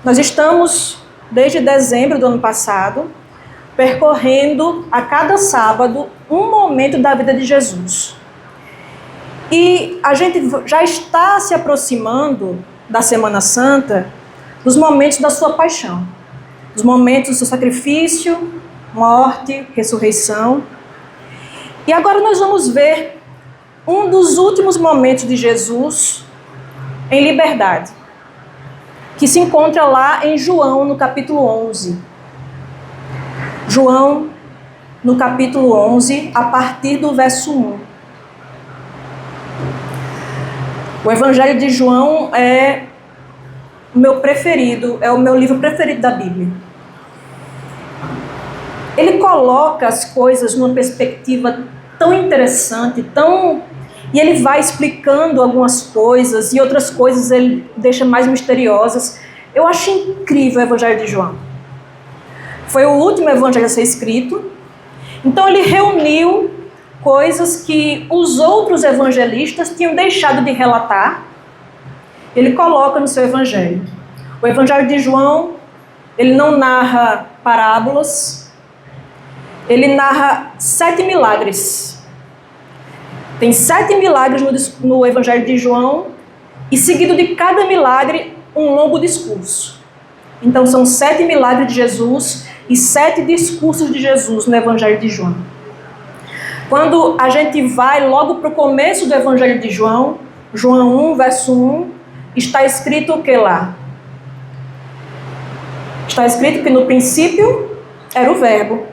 Nós estamos, desde dezembro do ano passado, percorrendo a cada sábado um momento da vida de Jesus. E a gente já está se aproximando da Semana Santa, dos momentos da sua paixão, dos momentos do seu sacrifício, morte, ressurreição. E agora nós vamos ver um dos últimos momentos de Jesus em liberdade, que se encontra lá em João, no capítulo 11. João, no capítulo 11, a partir do verso 1. O Evangelho de João é o meu preferido, é o meu livro preferido da Bíblia. Ele coloca as coisas numa perspectiva tão interessante, e ele vai explicando algumas coisas e outras coisas ele deixa mais misteriosas. Eu acho incrível o Evangelho de João. Foi o último evangelho a ser escrito. Então ele reuniu coisas que os outros evangelistas tinham deixado de relatar. Ele coloca no seu evangelho. O Evangelho de João, ele não narra parábolas, ele narra 7 milagres. Tem 7 milagres no Evangelho de João, e seguido de cada milagre, um longo discurso. Então são 7 milagres de Jesus e 7 discursos de Jesus no Evangelho de João. Quando a gente vai logo para o começo do Evangelho de João, João 1, verso 1, está escrito o que lá? Está escrito que no princípio era o Verbo,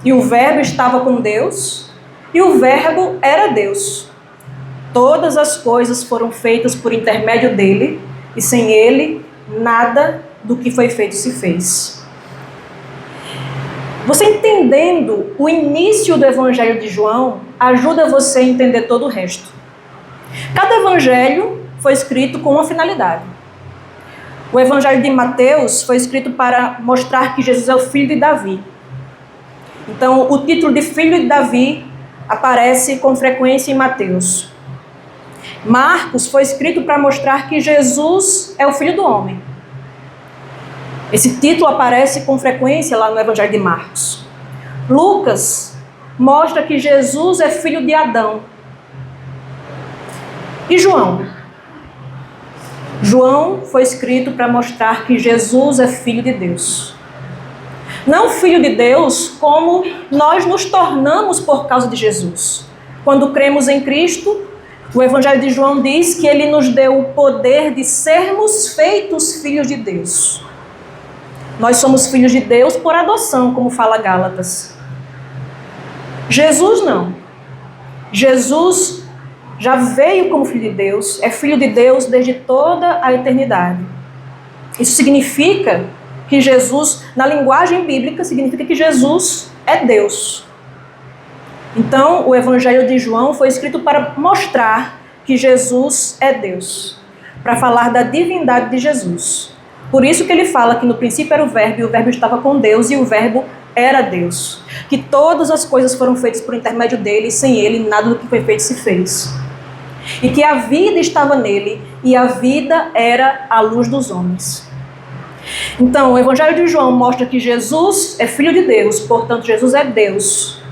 e o Verbo estava com Deus, e o Verbo era Deus. Todas as coisas foram feitas por intermédio dele, e sem ele, nada do que foi feito se fez. Você entendendo o início do Evangelho de João, ajuda você a entender todo o resto. Cada evangelho foi escrito com uma finalidade. O Evangelho de Mateus foi escrito para mostrar que Jesus é o filho de Davi. Então, o título de filho de Davi aparece com frequência em Mateus. Marcos foi escrito para mostrar que Jesus é o filho do homem. Esse título aparece com frequência lá no Evangelho de Marcos. Lucas mostra que Jesus é filho de Adão. E João? João foi escrito para mostrar que Jesus é filho de Deus. Não filho de Deus como nós nos tornamos por causa de Jesus. Quando cremos em Cristo, o Evangelho de João diz que ele nos deu o poder de sermos feitos filhos de Deus. Nós somos filhos de Deus por adoção, como fala Gálatas. Jesus não. Jesus já veio como filho de Deus, é filho de Deus desde toda a eternidade. Isso significa que Jesus, na linguagem bíblica, significa que Jesus é Deus. Então, o Evangelho de João foi escrito para mostrar que Jesus é Deus, para falar da divindade de Jesus. Por isso que ele fala que no princípio era o Verbo, e o Verbo estava com Deus, e o Verbo era Deus. Que todas as coisas foram feitas por intermédio dele, e sem ele nada do que foi feito se fez. E que a vida estava nele, e a vida era a luz dos homens. Então, o Evangelho de João mostra que Jesus é filho de Deus, portanto, Jesus é Deus.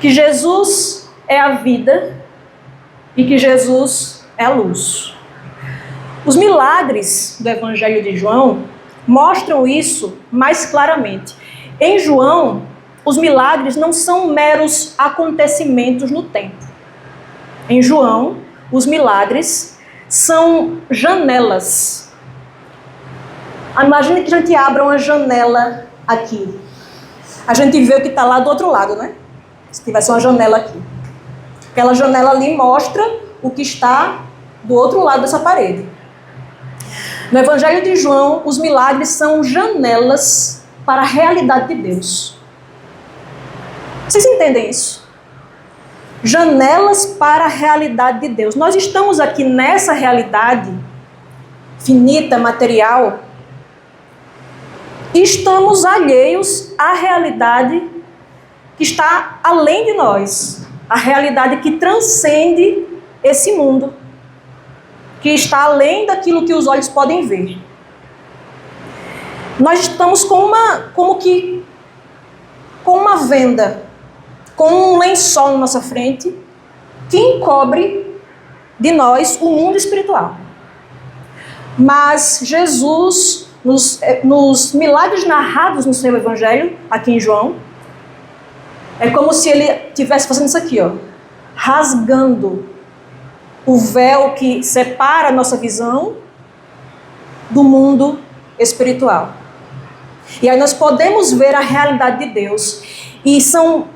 Que Jesus é a vida e que Jesus é a luz. Os milagres do Evangelho de João mostram isso mais claramente. Em João, os milagres não são meros acontecimentos no tempo. Em João, os milagres são janelas. Imagina que a gente abra uma janela aqui. A gente vê o que está lá do outro lado, né? Se tivesse uma janela aqui. Aquela janela ali mostra o que está do outro lado dessa parede. No Evangelho de João, os milagres são janelas para a realidade de Deus. Vocês entendem isso? Janelas para a realidade de Deus. Nós estamos aqui nessa realidade finita, material, e estamos alheios à realidade que está além de nós, a realidade que transcende esse mundo, que está além daquilo que os olhos podem ver. Nós estamos com uma venda, com um lençol na nossa frente, que encobre de nós o mundo espiritual. Mas Jesus, nos milagres narrados no seu Evangelho, aqui em João, é como se ele estivesse fazendo isso aqui, ó, rasgando o véu que separa a nossa visão do mundo espiritual. E aí nós podemos ver a realidade de Deus. E são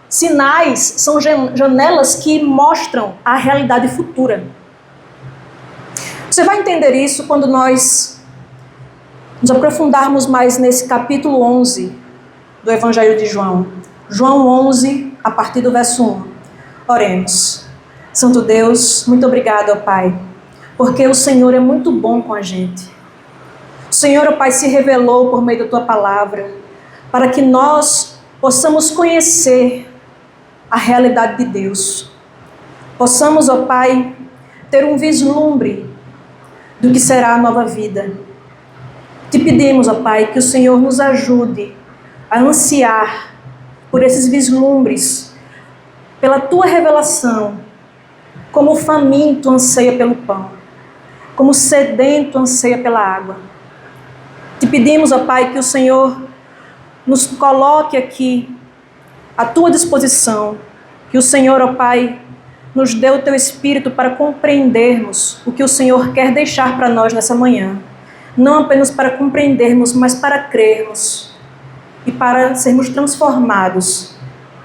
sinais, são janelas que mostram a realidade futura. Você vai entender isso quando nós nos aprofundarmos mais nesse capítulo 11 do Evangelho de João. João 11, a partir do verso 1. Oremos. Santo Deus, muito obrigado, ó Pai, porque o Senhor é muito bom com a gente. O Senhor, ó Pai, se revelou por meio da Tua palavra, para que nós possamos conhecer a realidade de Deus. Possamos, ó Pai, ter um vislumbre do que será a nova vida. Te pedimos, ó Pai, que o Senhor nos ajude a ansiar por esses vislumbres, pela Tua revelação, como o faminto anseia pelo pão, como o sedento anseia pela água. Te pedimos, ó Pai, que o Senhor nos coloque aqui à Tua disposição, que o Senhor, ó Pai, nos dê o Teu Espírito para compreendermos o que o Senhor quer deixar para nós nessa manhã. Não apenas para compreendermos, mas para crermos e para sermos transformados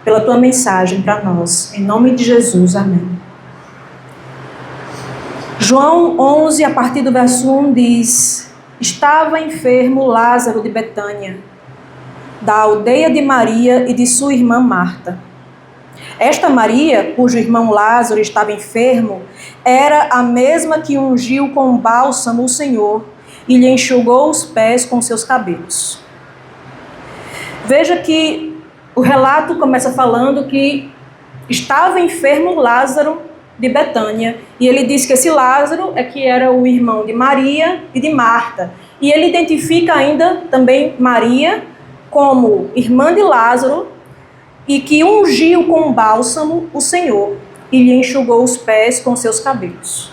pela Tua mensagem para nós. Em nome de Jesus, amém. João 11, a partir do verso 1, diz: Estava enfermo Lázaro de Betânia, da aldeia de Maria e de sua irmã Marta. Esta Maria, cujo irmão Lázaro estava enfermo, era a mesma que ungiu com bálsamo o Senhor e lhe enxugou os pés com seus cabelos. Veja que o relato começa falando que estava enfermo Lázaro de Betânia, e ele diz que esse Lázaro é que era o irmão de Maria e de Marta. E ele identifica ainda também Maria como irmã de Lázaro e que ungiu com bálsamo o Senhor e lhe enxugou os pés com seus cabelos.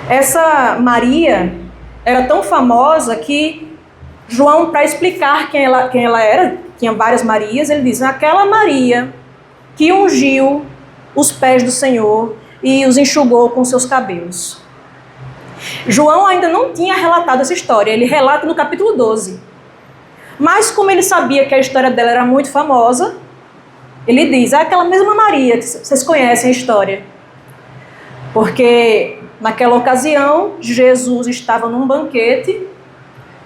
Essa Maria era tão famosa que João, para explicar quem ela era, tinha várias Marias, ele diz: aquela Maria que ungiu os pés do Senhor e os enxugou com seus cabelos. João ainda não tinha relatado essa história, ele relata no capítulo 12. Mas como ele sabia que a história dela era muito famosa, ele diz: aquela mesma Maria, que vocês conhecem a história. Porque naquela ocasião, Jesus estava num banquete,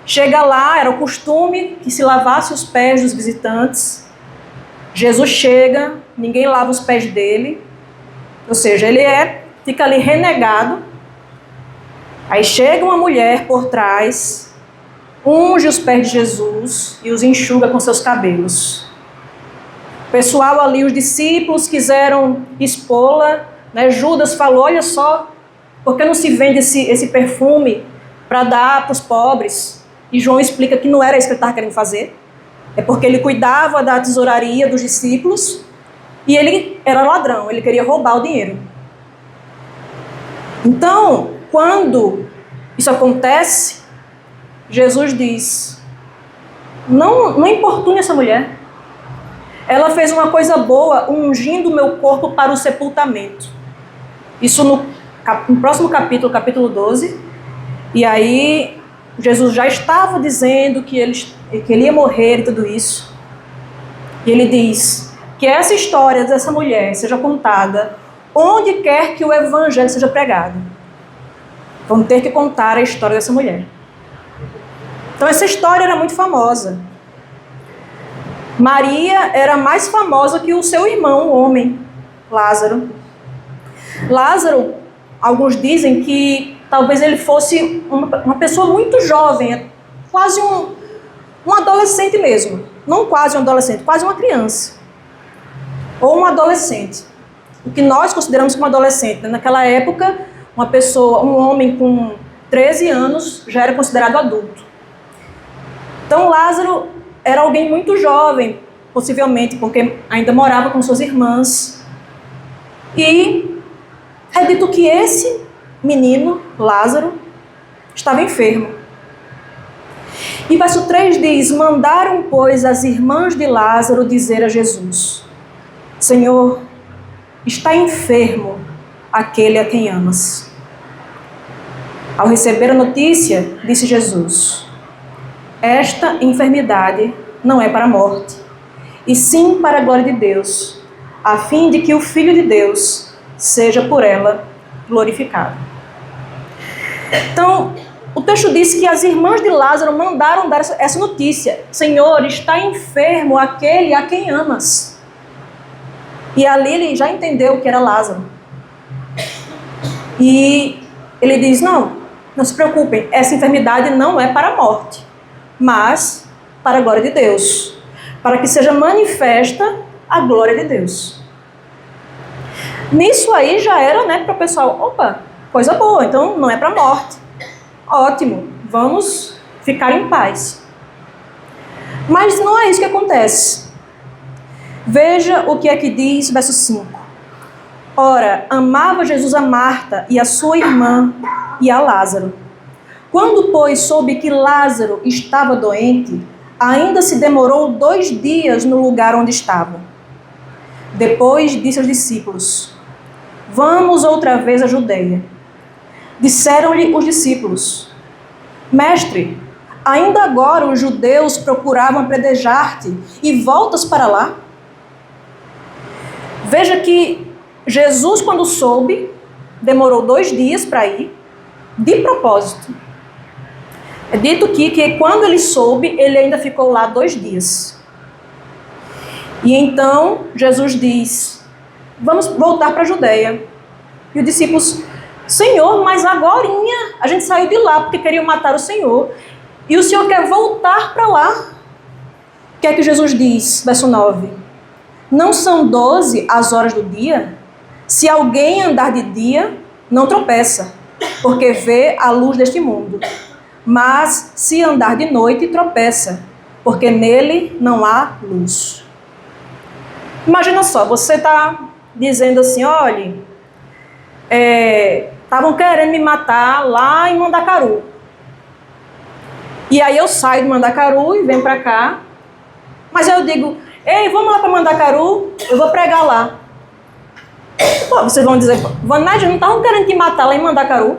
chega lá, era o costume que se lavasse os pés dos visitantes. Jesus chega, ninguém lava os pés dele, ou seja, ele fica ali renegado. Aí chega uma mulher por trás, unge os pés de Jesus e os enxuga com seus cabelos. O pessoal ali, os discípulos, quiseram expô-la, né? Judas falou: olha só, por que não se vende esse perfume para dar para os pobres? E João explica que não era isso que ele estava querendo fazer. É porque ele cuidava da tesouraria dos discípulos e ele era ladrão, ele queria roubar o dinheiro. Então, quando isso acontece, Jesus diz: não importune essa mulher. Ela fez uma coisa boa, ungindo o meu corpo para o sepultamento. Isso no próximo capítulo, capítulo 12. E aí, Jesus já estava dizendo que ele ia morrer e tudo isso. E ele diz que essa história dessa mulher seja contada onde quer que o evangelho seja pregado. Vão ter que contar a história dessa mulher. Então essa história era muito famosa. Maria era mais famosa que o seu irmão, o homem, Lázaro. Lázaro, alguns dizem que talvez ele fosse uma pessoa muito jovem, quase um adolescente mesmo. Não quase um adolescente, quase uma criança. Ou um adolescente. O que nós consideramos como adolescente. Naquela época, um homem com 13 anos já era considerado adulto. Então Lázaro era alguém muito jovem, possivelmente porque ainda morava com suas irmãs. E é dito que esse menino, Lázaro, estava enfermo. E verso 3 diz: mandaram, pois, as irmãs de Lázaro dizer a Jesus: Senhor, está enfermo aquele a quem amas. Ao receber a notícia, disse Jesus: esta enfermidade não é para a morte, e sim para a glória de Deus, a fim de que o Filho de Deus seja por ela glorificado. Então, o texto diz que as irmãs de Lázaro mandaram dar essa notícia: Senhor, está enfermo aquele a quem amas. E ali ele já entendeu que era Lázaro. E ele diz: não se preocupem, essa enfermidade não é para a morte, mas para a glória de Deus, para que seja manifesta a glória de Deus. Nisso aí já era, para o pessoal: opa, coisa boa, então não é para a morte. Ótimo, vamos ficar em paz. Mas não é isso que acontece. Veja o que é que diz verso 5. Ora, amava Jesus a Marta e a sua irmã e a Lázaro. Quando, pois, soube que Lázaro estava doente, ainda se demorou 2 dias no lugar onde estava. Depois disse aos discípulos: vamos outra vez à Judeia. Disseram-lhe os discípulos: Mestre, ainda agora os judeus procuravam apedrejar-te e voltas para lá? Veja que Jesus, quando soube, demorou 2 dias para ir, de propósito. É dito que quando ele soube, ele ainda ficou lá 2 dias. E então Jesus diz: vamos voltar para a Judeia. E os discípulos: Senhor, mas agorinha a gente saiu de lá porque queriam matar o Senhor. E o Senhor quer voltar para lá. O que é que Jesus diz? Verso 9. Não são 12 as horas do dia? Se alguém andar de dia, não tropeça, porque vê a luz deste mundo. Mas se andar de noite, tropeça, porque nele não há luz. Imagina só, você está dizendo assim: olha, estavam querendo me matar lá em Mandacaru. E aí eu saio de Mandacaru e venho para cá. Mas eu digo: ei, vamos lá para Mandacaru, eu vou pregar lá. Pô, vocês vão dizer: Vanessa, não estavam querendo te matar lá em Mandacaru?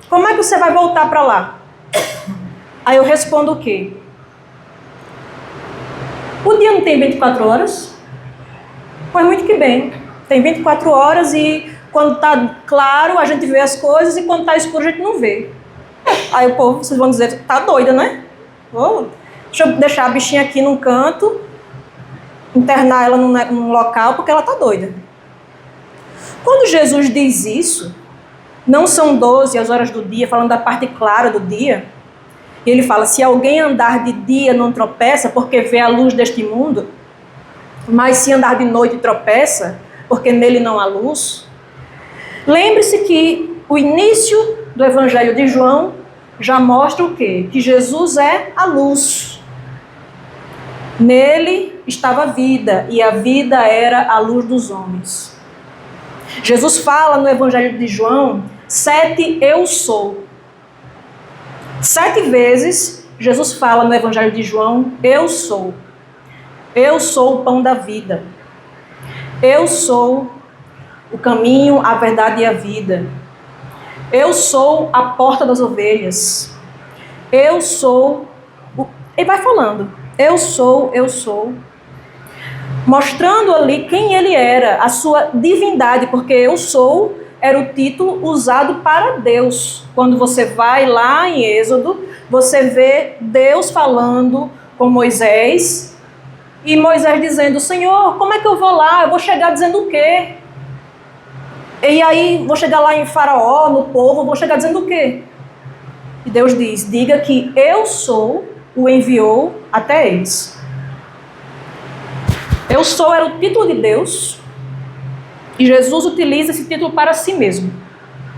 Como é que você vai voltar para lá? Aí eu respondo o quê? O dia não tem 24 horas? Pois muito que bem. Tem 24 horas e quando está claro a gente vê as coisas e quando está escuro a gente não vê. Aí o povo, vocês vão dizer: tá doida, né? Deixa eu deixar a bichinha aqui num canto, internar ela num local porque ela tá doida. Quando Jesus diz isso, não são 12 as horas do dia, falando da parte clara do dia, ele fala: se alguém andar de dia não tropeça porque vê a luz deste mundo, mas se andar de noite tropeça porque nele não há luz. Lembre-se que o início do Evangelho de João já mostra o quê? Que Jesus é a luz. Nele estava a vida, e a vida era a luz dos homens. Jesus fala no Evangelho de João 7 eu sou. 7 vezes Jesus fala no Evangelho de João: eu sou. Eu sou o pão da vida. Eu sou o caminho, a verdade e a vida. Eu sou a porta das ovelhas. Eu sou... Ele vai falando: eu sou, eu sou. Mostrando ali quem ele era, a sua divindade, porque eu sou era o título usado para Deus. Quando você vai lá em Êxodo, você vê Deus falando com Moisés, e Moisés dizendo: Senhor, como é que eu vou lá? Eu vou chegar dizendo o quê? E aí, vou chegar lá em Faraó, no povo, vou chegar dizendo o quê? E Deus diz: diga que eu sou, o enviou até eles. Eu sou era o título de Deus, e Jesus utiliza esse título para si mesmo,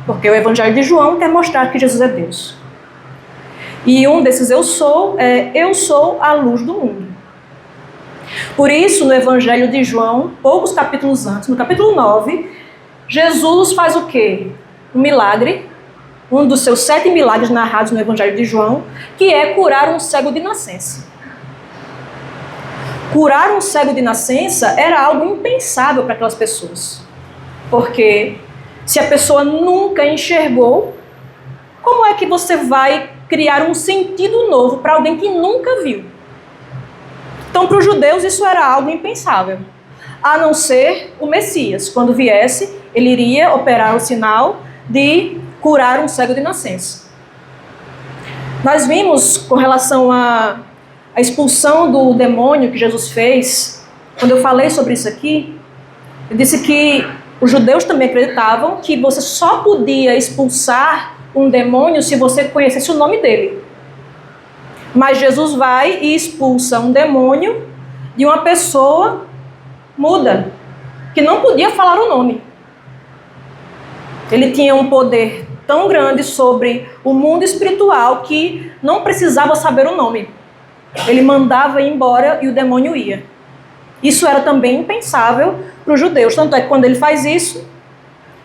porque o Evangelho de João quer mostrar que Jesus é Deus. E um desses eu sou é: eu sou a luz do mundo. Por isso, no Evangelho de João, poucos capítulos antes, no capítulo 9, Jesus faz o quê? Um milagre, um dos seus 7 milagres narrados no Evangelho de João, que é curar um cego de nascença. Curar um cego de nascença era algo impensável para aquelas pessoas. Porque se a pessoa nunca enxergou, como é que você vai criar um sentido novo para alguém que nunca viu? Então, para os judeus, isso era algo impensável. A não ser o Messias. Quando viesse, ele iria operar o sinal de curar um cego de nascença. Nós vimos, com relação à expulsão do demônio que Jesus fez, quando eu falei sobre isso aqui, eu disse que os judeus também acreditavam que você só podia expulsar um demônio se você conhecesse o nome dele. Mas Jesus vai e expulsa um demônio de uma pessoa muda, que não podia falar o nome. Ele tinha um poder tão grande sobre o mundo espiritual que não precisava saber o nome. Ele mandava ir embora e o demônio ia. Isso era também impensável para os judeus. Tanto é que quando ele faz isso,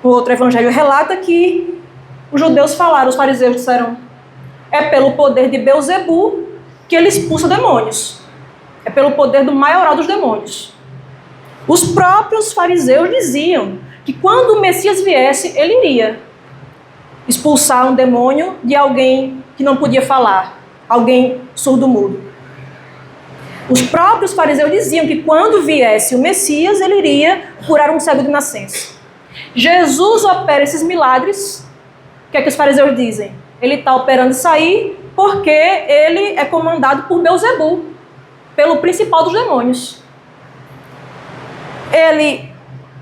o outro evangelho relata que os judeus falaram, os fariseus disseram: é pelo poder de Belzebu que ele expulsa demônios. É pelo poder do maioral dos demônios. Os próprios fariseus diziam que quando o Messias viesse, ele iria expulsar um demônio de alguém que não podia falar, alguém surdo-mudo. Os próprios fariseus diziam que quando viesse o Messias, ele iria curar um cego de nascença. Jesus opera esses milagres. O que é que os fariseus dizem? Ele está operando isso aí porque ele é comandado por Belzebu, pelo principal dos demônios. Ele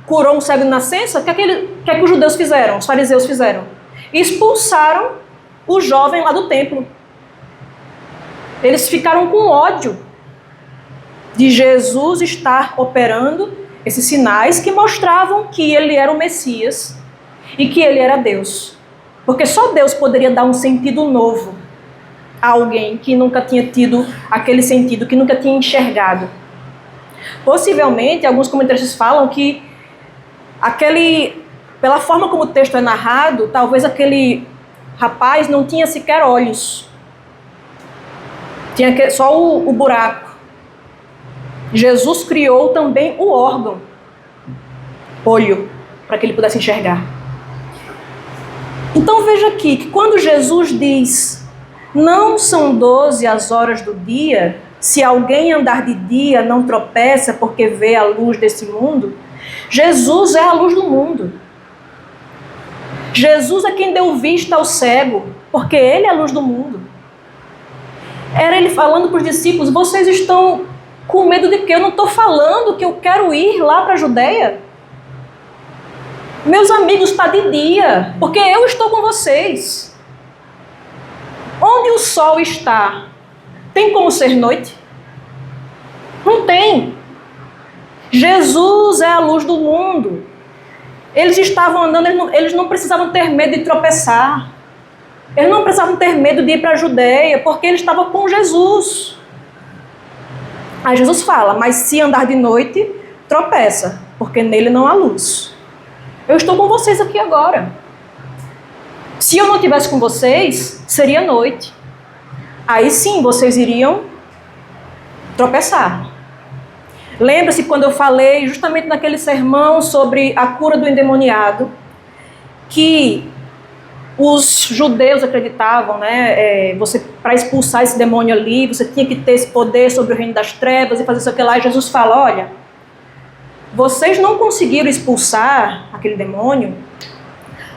curou um cego de nascença. O que é que os judeus fizeram? Os fariseus fizeram? Expulsaram o jovem lá do templo. Eles ficaram com ódio de Jesus estar operando esses sinais que mostravam que ele era o Messias e que ele era Deus. Porque só Deus poderia dar um sentido novo a alguém que nunca tinha tido aquele sentido, que nunca tinha enxergado. Possivelmente, alguns comentaristas falam que pela forma como o texto é narrado, talvez aquele rapaz não tinha sequer olhos. Tinha só o buraco. Jesus criou também o órgão, olho, para que ele pudesse enxergar. Então veja aqui, que quando Jesus diz: não são 12 as horas do dia, se alguém andar de dia não tropeça porque vê a luz desse mundo, Jesus é a luz do mundo. Jesus é quem deu vista ao cego, porque ele é a luz do mundo. Era ele falando para os discípulos: vocês estão com medo de quê? Eu não estou falando que eu quero ir lá para a Judeia. Meus amigos, está de dia, porque eu estou com vocês. Onde o sol está, tem como ser noite? Não tem. Jesus é a luz do mundo. Eles estavam andando, eles não precisavam ter medo de tropeçar. Eles não precisavam ter medo de ir para a Judeia, porque eles estavam com Jesus. Aí Jesus fala: mas se andar de noite, tropeça, porque nele não há luz. Eu estou com vocês aqui agora. Se eu não estivesse com vocês, seria noite. Aí sim, vocês iriam tropeçar. Lembra-se quando eu falei, justamente naquele sermão sobre a cura do endemoniado, que os judeus acreditavam, né? Para expulsar esse demônio ali, você tinha que ter esse poder sobre o reino das trevas e fazer isso aqui lá. E Jesus fala: olha, vocês não conseguiram expulsar aquele demônio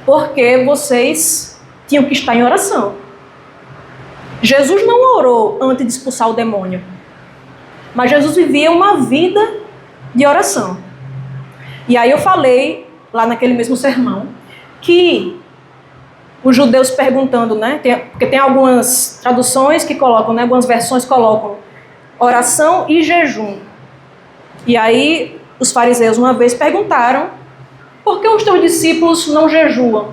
porque vocês tinham que estar em oração. Jesus não orou antes de expulsar o demônio, mas Jesus vivia uma vida de oração. E aí eu falei, lá naquele mesmo sermão, que os judeus perguntando, né? Porque tem algumas traduções que colocam, né? Algumas versões colocam oração e jejum. E aí os fariseus uma vez perguntaram: por que os teus discípulos não jejuam?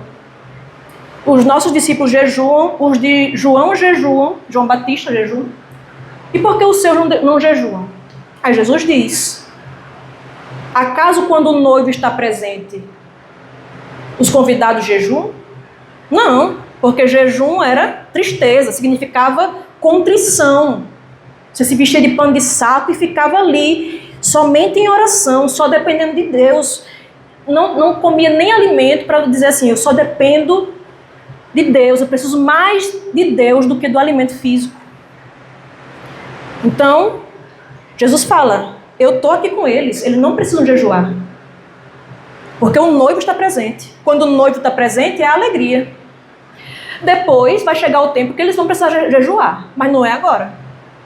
Os nossos discípulos jejuam, os de João jejuam, João Batista jejuam. E por que os seus não jejuam? Aí Jesus diz: acaso quando o noivo está presente, os convidados jejuam? Não, porque jejum era tristeza, significava contrição. Você se vestia de pano de saco e ficava ali, somente em oração, só dependendo de Deus. Não comia nem alimento para dizer assim, eu só dependo de Deus, eu preciso mais de Deus do que do alimento físico. Então, Jesus fala, eu estou aqui com eles não precisam jejuar. Porque o noivo está presente. Quando o noivo está presente, é a alegria. Depois vai chegar o tempo que eles vão precisar jejuar, mas não é agora,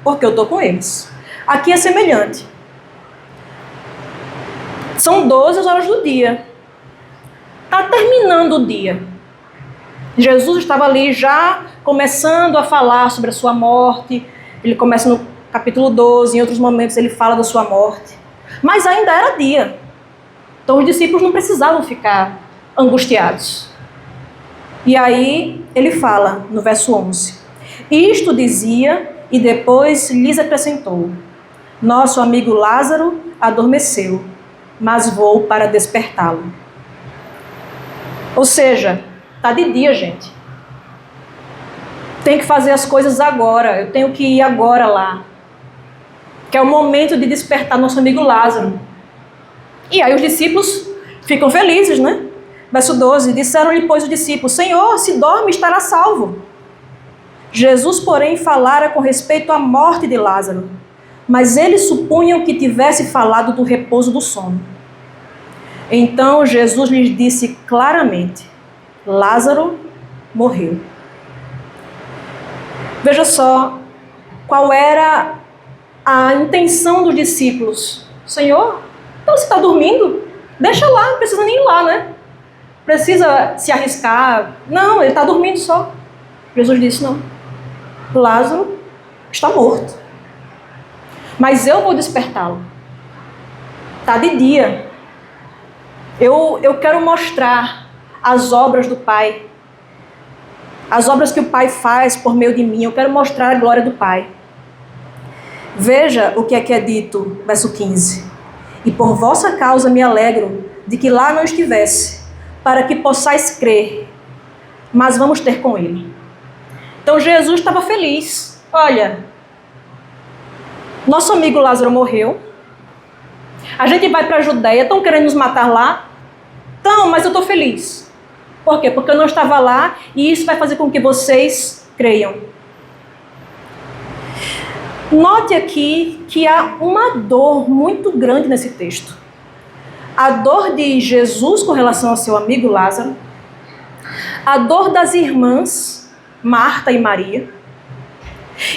porque eu estou com eles. Aqui é semelhante. São 12 horas do dia. Está terminando o dia. Jesus estava ali já começando a falar sobre a sua morte. Ele começa no capítulo 12, em outros momentos ele fala da sua morte. Mas ainda era dia. Então os discípulos não precisavam ficar angustiados. E aí ele fala no verso 11. Isto dizia e depois lhes acrescentou. Nosso amigo Lázaro adormeceu, mas vou para despertá-lo. Ou seja, está de dia, gente. Tem que fazer as coisas agora. Eu tenho que ir agora lá. Que é o momento de despertar nosso amigo Lázaro. E aí os discípulos ficam felizes, né? Verso 12. Disseram-lhe, pois, os discípulos, Senhor, se dorme, estará salvo. Jesus, porém, falara com respeito à morte de Lázaro. Mas eles supunham que tivesse falado do repouso do sono. Então Jesus lhes disse claramente, Lázaro morreu. Veja só qual era a intenção dos discípulos. Senhor, então você está dormindo? Deixa lá, não precisa nem ir lá, né? Precisa se arriscar. Não, ele está dormindo só. Jesus disse, não. Lázaro está morto. Mas eu vou despertá-lo. Está de dia. Eu quero mostrar as obras do Pai. As obras que o Pai faz por meio de mim. Eu quero mostrar a glória do Pai. Veja o que é dito, verso 15. E por vossa causa me alegro de que lá não estivesse, para que possais crer, mas vamos ter com ele. Então Jesus estava feliz. Olha, nosso amigo Lázaro morreu. A gente vai para a Judeia, estão querendo nos matar lá. Então, mas eu estou feliz. Por quê? Porque eu não estava lá e isso vai fazer com que vocês creiam. Note aqui que há uma dor muito grande nesse texto. A dor de Jesus com relação ao seu amigo Lázaro. A dor das irmãs Marta e Maria.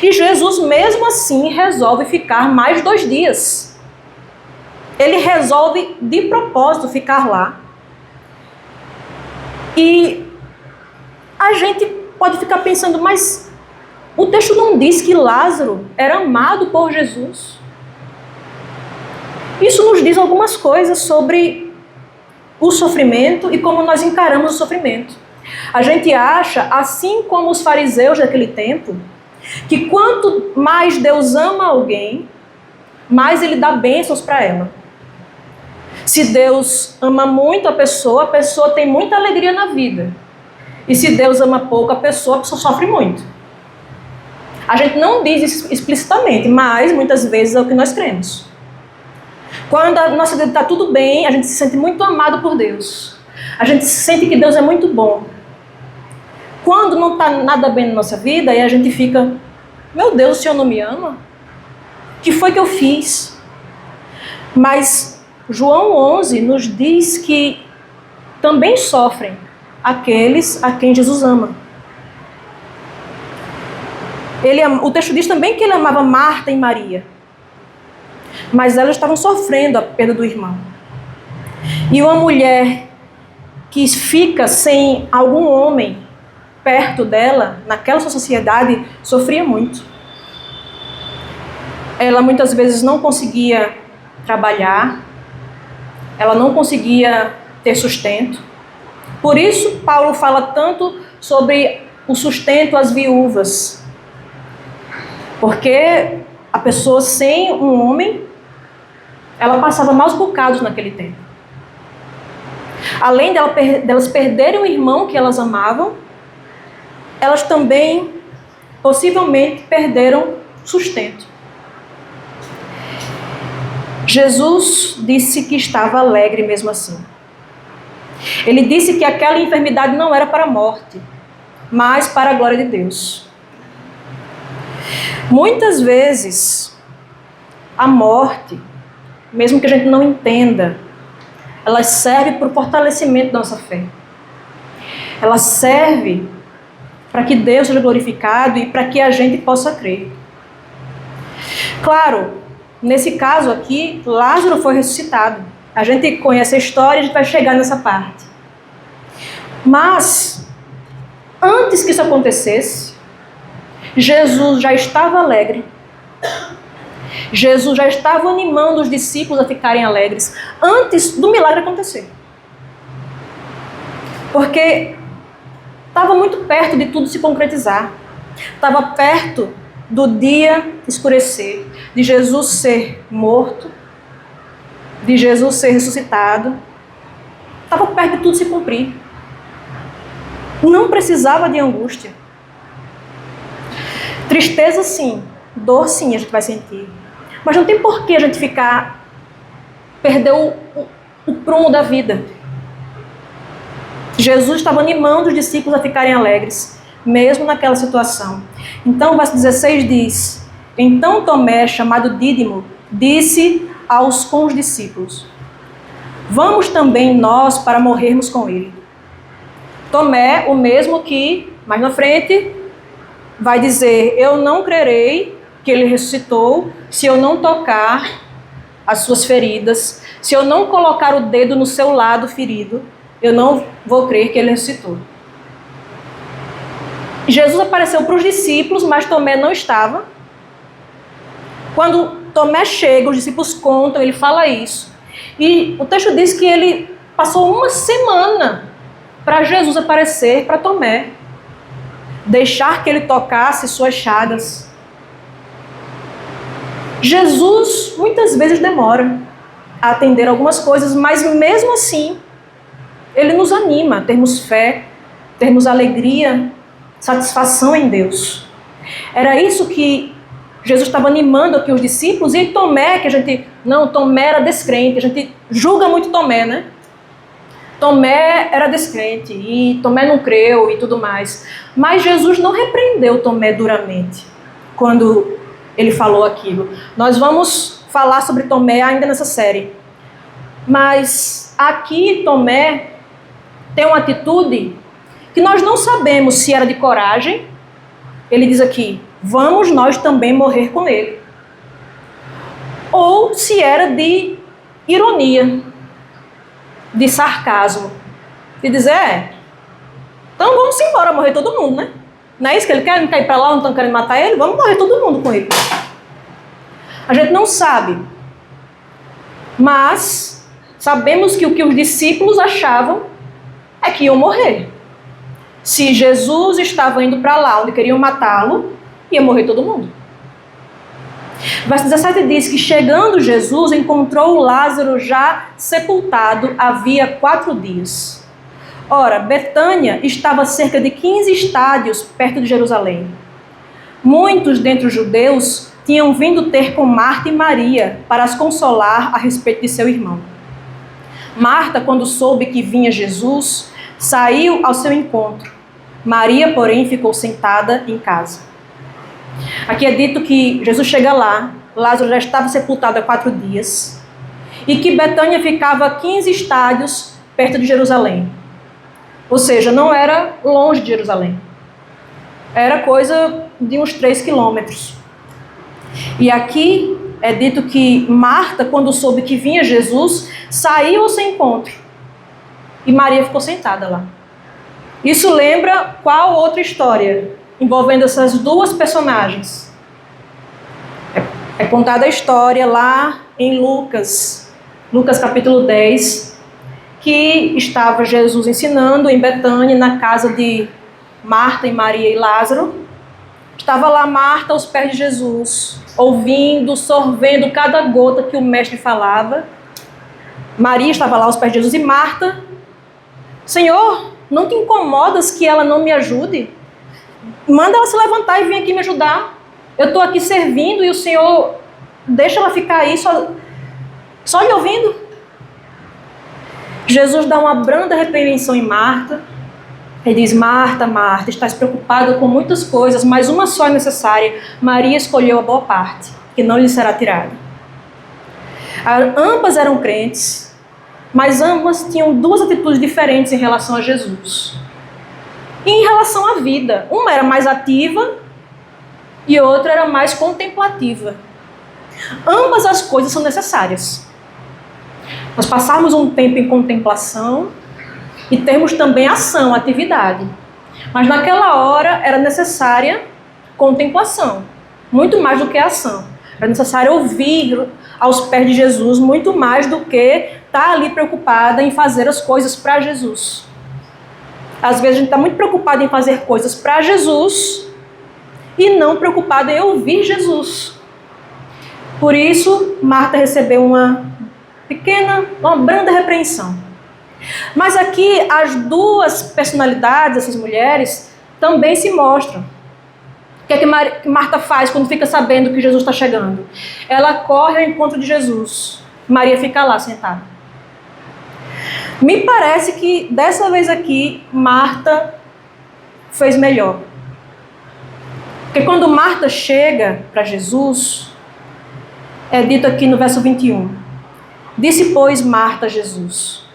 E Jesus, mesmo assim, resolve ficar mais 2 dias. Ele resolve, de propósito, ficar lá. E a gente pode ficar pensando, mas o texto não diz que Lázaro era amado por Jesus. Isso nos diz algumas coisas sobre o sofrimento e como nós encaramos o sofrimento. A gente acha, assim como os fariseus daquele tempo, que quanto mais Deus ama alguém, mais Ele dá bênçãos para ela. Se Deus ama muito a pessoa tem muita alegria na vida. E se Deus ama pouco a pessoa sofre muito. A gente não diz isso explicitamente, mas muitas vezes é o que nós cremos. Quando a nossa vida está tudo bem, a gente se sente muito amado por Deus. A gente sente que Deus é muito bom. Quando não está nada bem na nossa vida, aí a gente fica, meu Deus, o Senhor não me ama? O que foi que eu fiz? Mas João 11 nos diz que também sofrem aqueles a quem Jesus ama. O texto diz também que ele amava Marta e Maria. Mas elas estavam sofrendo a perda do irmão. E uma mulher que fica sem algum homem perto dela, naquela sociedade, sofria muito. Ela muitas vezes não conseguia trabalhar, ela não conseguia ter sustento. Por isso, Paulo fala tanto sobre o sustento às viúvas. Porque a pessoa sem um homem, ela passava maus bocados naquele tempo. Além delas perderem o irmão que elas amavam, elas também, possivelmente, perderam sustento. Jesus disse que estava alegre mesmo assim. Ele disse que aquela enfermidade não era para a morte, mas para a glória de Deus. Muitas vezes, a morte, mesmo que a gente não entenda, ela serve para o fortalecimento da nossa fé. Ela serve para que Deus seja glorificado e para que a gente possa crer. Claro, nesse caso aqui, Lázaro foi ressuscitado. A gente conhece a história e a gente vai chegar nessa parte. Mas, antes que isso acontecesse, Jesus já estava alegre. Jesus já estava animando os discípulos a ficarem alegres antes do milagre acontecer. Porque estava muito perto de tudo se concretizar. Estava perto do dia escurecer, de Jesus ser morto, de Jesus ser ressuscitado. Estava perto de tudo se cumprir. Não precisava de angústia. Tristeza sim, dor sim a gente vai sentir. Mas não tem por que a gente perder o prumo da vida. Jesus estava animando os discípulos a ficarem alegres, mesmo naquela situação. Então, o verso 16 diz: Então Tomé, chamado Dídimo, disse com os discípulos: Vamos também nós para morrermos com ele. Tomé, o mesmo que, mais na frente, vai dizer: Eu não crerei que ele ressuscitou se eu não tocar as suas feridas, se eu não colocar o dedo no seu lado ferido, eu não vou crer que ele ressuscitou. Jesus apareceu para os discípulos, mas Tomé não estava. Quando Tomé chega, os discípulos contam, ele fala isso. E o texto diz que ele passou uma semana para Jesus aparecer para Tomé, deixar que ele tocasse suas chagas. Jesus muitas vezes demora a atender algumas coisas, mas mesmo assim, ele nos anima a termos fé, termos alegria, satisfação em Deus. Era isso que Jesus estava animando aqui os discípulos. E Tomé, Tomé era descrente, a gente julga muito Tomé, né? Tomé era descrente e Tomé não creu e tudo mais. Mas Jesus não repreendeu Tomé duramente quando ele falou aquilo. Nós vamos falar sobre Tomé ainda nessa série. Mas aqui Tomé tem uma atitude que nós não sabemos se era de coragem. Ele diz aqui: vamos nós também morrer com ele. Ou se era de ironia, de sarcasmo. De dizer, então vamos embora, morrer todo mundo, né? Não é isso que ele quer? Não quer ir para lá, não estão querendo matar ele? Vamos morrer todo mundo com ele. A gente não sabe. Mas sabemos que o que os discípulos achavam é que iam morrer. Se Jesus estava indo para lá onde queriam matá-lo, ia morrer todo mundo. Verso 17 diz que chegando Jesus encontrou Lázaro já sepultado havia 4 dias. Ora, Betânia estava a cerca de 15 estádios perto de Jerusalém. Muitos dentre os judeus tinham vindo ter com Marta e Maria para as consolar a respeito de seu irmão. Marta, quando soube que vinha Jesus, saiu ao seu encontro. Maria, porém, ficou sentada em casa. Aqui é dito que Jesus chega lá, Lázaro já estava sepultado há 4 dias, e que Betânia ficava a 15 estádios perto de Jerusalém. Ou seja, não era longe de Jerusalém. Era coisa de uns 3 quilômetros. E aqui é dito que Marta, quando soube que vinha Jesus, saiu ao seu encontro. E Maria ficou sentada lá. Isso lembra qual outra história envolvendo essas duas personagens? É contada a história lá em Lucas capítulo 10, que estava Jesus ensinando em Betânia, na casa de Marta e Maria e Lázaro. Estava lá Marta aos pés de Jesus, ouvindo, sorvendo cada gota que o mestre falava. Maria estava lá aos pés de Jesus e Marta: Senhor, não te incomodas que ela não me ajude? Manda ela se levantar e vir aqui me ajudar. Eu estou aqui servindo e o Senhor deixa ela ficar aí só lhe ouvindo. Jesus dá uma branda repreensão em Marta. Ele diz: Marta, Marta, estás preocupada com muitas coisas, mas uma só é necessária. Maria escolheu a boa parte, que não lhe será tirada. Ambas eram crentes, mas ambas tinham duas atitudes diferentes em relação a Jesus. E em relação à vida. Uma era mais ativa e outra era mais contemplativa. Ambas as coisas são necessárias. Nós passarmos um tempo em contemplação e termos também ação, atividade. Mas naquela hora era necessária contemplação, muito mais do que ação. Era necessário ouvir aos pés de Jesus, muito mais do que estar ali preocupada em fazer as coisas para Jesus. Às vezes a gente está muito preocupado em fazer coisas para Jesus e não preocupado em ouvir Jesus. Por isso, Marta recebeu uma branda repreensão. Mas aqui as duas personalidades dessas mulheres também se mostram. O que é que Marta faz quando fica sabendo que Jesus está chegando? Ela corre ao encontro de Jesus. Maria fica lá sentada. Me parece que dessa vez aqui Marta fez melhor. Porque quando Marta chega para Jesus, é dito aqui no verso 21. Disse, pois, Marta a Jesus: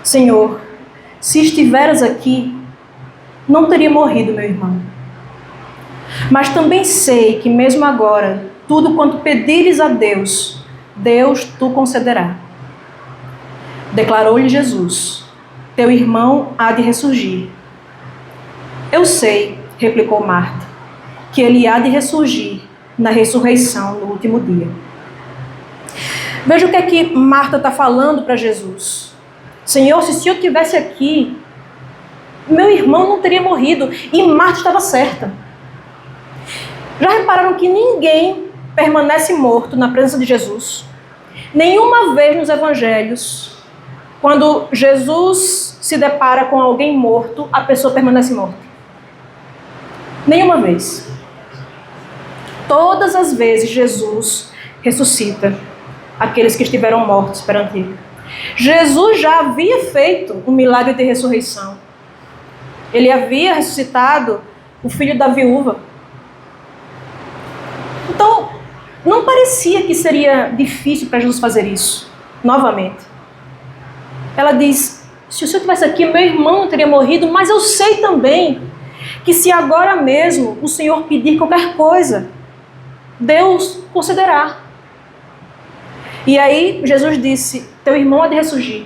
Senhor, se estiveras aqui, não teria morrido meu irmão. Mas também sei que mesmo agora, tudo quanto pedires a Deus, Deus tu concederá. Declarou-lhe Jesus: teu irmão há de ressurgir. Eu sei, replicou Marta, que ele há de ressurgir na ressurreição no último dia. Veja o que é que Marta está falando para Jesus. Senhor, se eu estivesse aqui, meu irmão não teria morrido. E Marta estava certa. Já repararam que ninguém permanece morto na presença de Jesus? Nenhuma vez nos evangelhos, quando Jesus se depara com alguém morto, a pessoa permanece morta. Nenhuma vez. Todas as vezes Jesus ressuscita aqueles que estiveram mortos perante ele. Jesus já havia feito um milagre de ressurreição. Ele havia ressuscitado o filho da viúva. Então, não parecia que seria difícil para Jesus fazer isso, novamente. Ela diz, se o Senhor estivesse aqui, meu irmão não teria morrido, mas eu sei também que se agora mesmo o Senhor pedir qualquer coisa, Deus concederá. E aí Jesus disse, teu irmão há de ressurgir.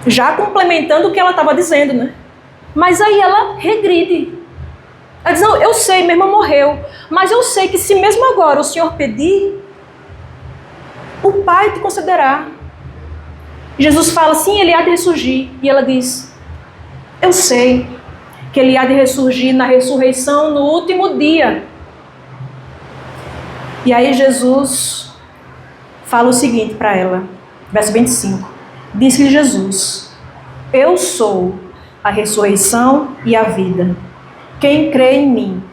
Já complementando o que ela estava dizendo, né? Mas aí ela regride. Ela diz, não, eu sei, meu irmão morreu, mas eu sei que se mesmo agora o Senhor pedir, o Pai te concederá. Jesus fala, sim, ele há de ressurgir. E ela diz, eu sei que ele há de ressurgir na ressurreição no último dia. E aí Jesus fala o seguinte para ela, verso 25. Disse-lhe Jesus, eu sou a ressurreição e a vida. Quem crê em mim,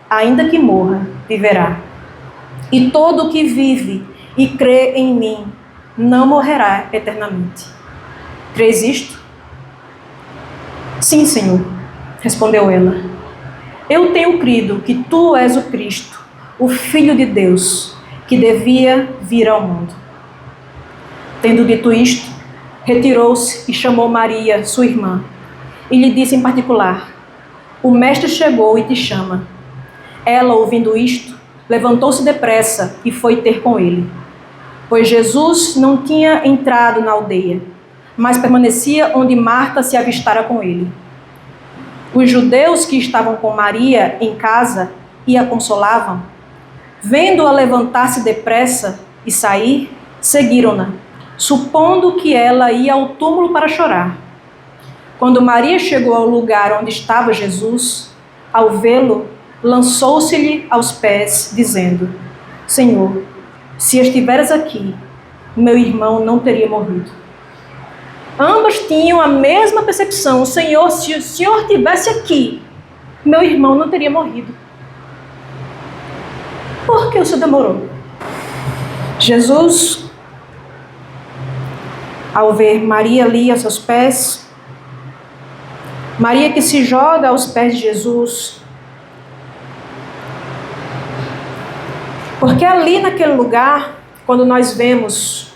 ainda que morra, viverá. E todo o que vive e crê em mim, não morrerá eternamente. Crês isto? Sim, Senhor, respondeu ela. Eu tenho crido que tu és o Cristo, o Filho de Deus, que devia vir ao mundo. Tendo dito isto, retirou-se e chamou Maria, sua irmã, e lhe disse em particular, o mestre chegou e te chama. Ela, ouvindo isto, levantou-se depressa e foi ter com ele. Pois Jesus não tinha entrado na aldeia, mas permanecia onde Marta se avistara com ele. Os judeus que estavam com Maria em casa e a consolavam, vendo-a levantar-se depressa e sair, seguiram-na, supondo que ela ia ao túmulo para chorar. Quando Maria chegou ao lugar onde estava Jesus, ao vê-lo, lançou-se-lhe aos pés, dizendo: Senhor, se estiveres aqui, meu irmão não teria morrido. Ambas tinham a mesma percepção: Senhor, se o Senhor estivesse aqui, meu irmão não teria morrido. Por que o Senhor demorou? Jesus, ao ver Maria ali aos seus pés, Maria que se joga aos pés de Jesus, porque ali naquele lugar, quando nós vemos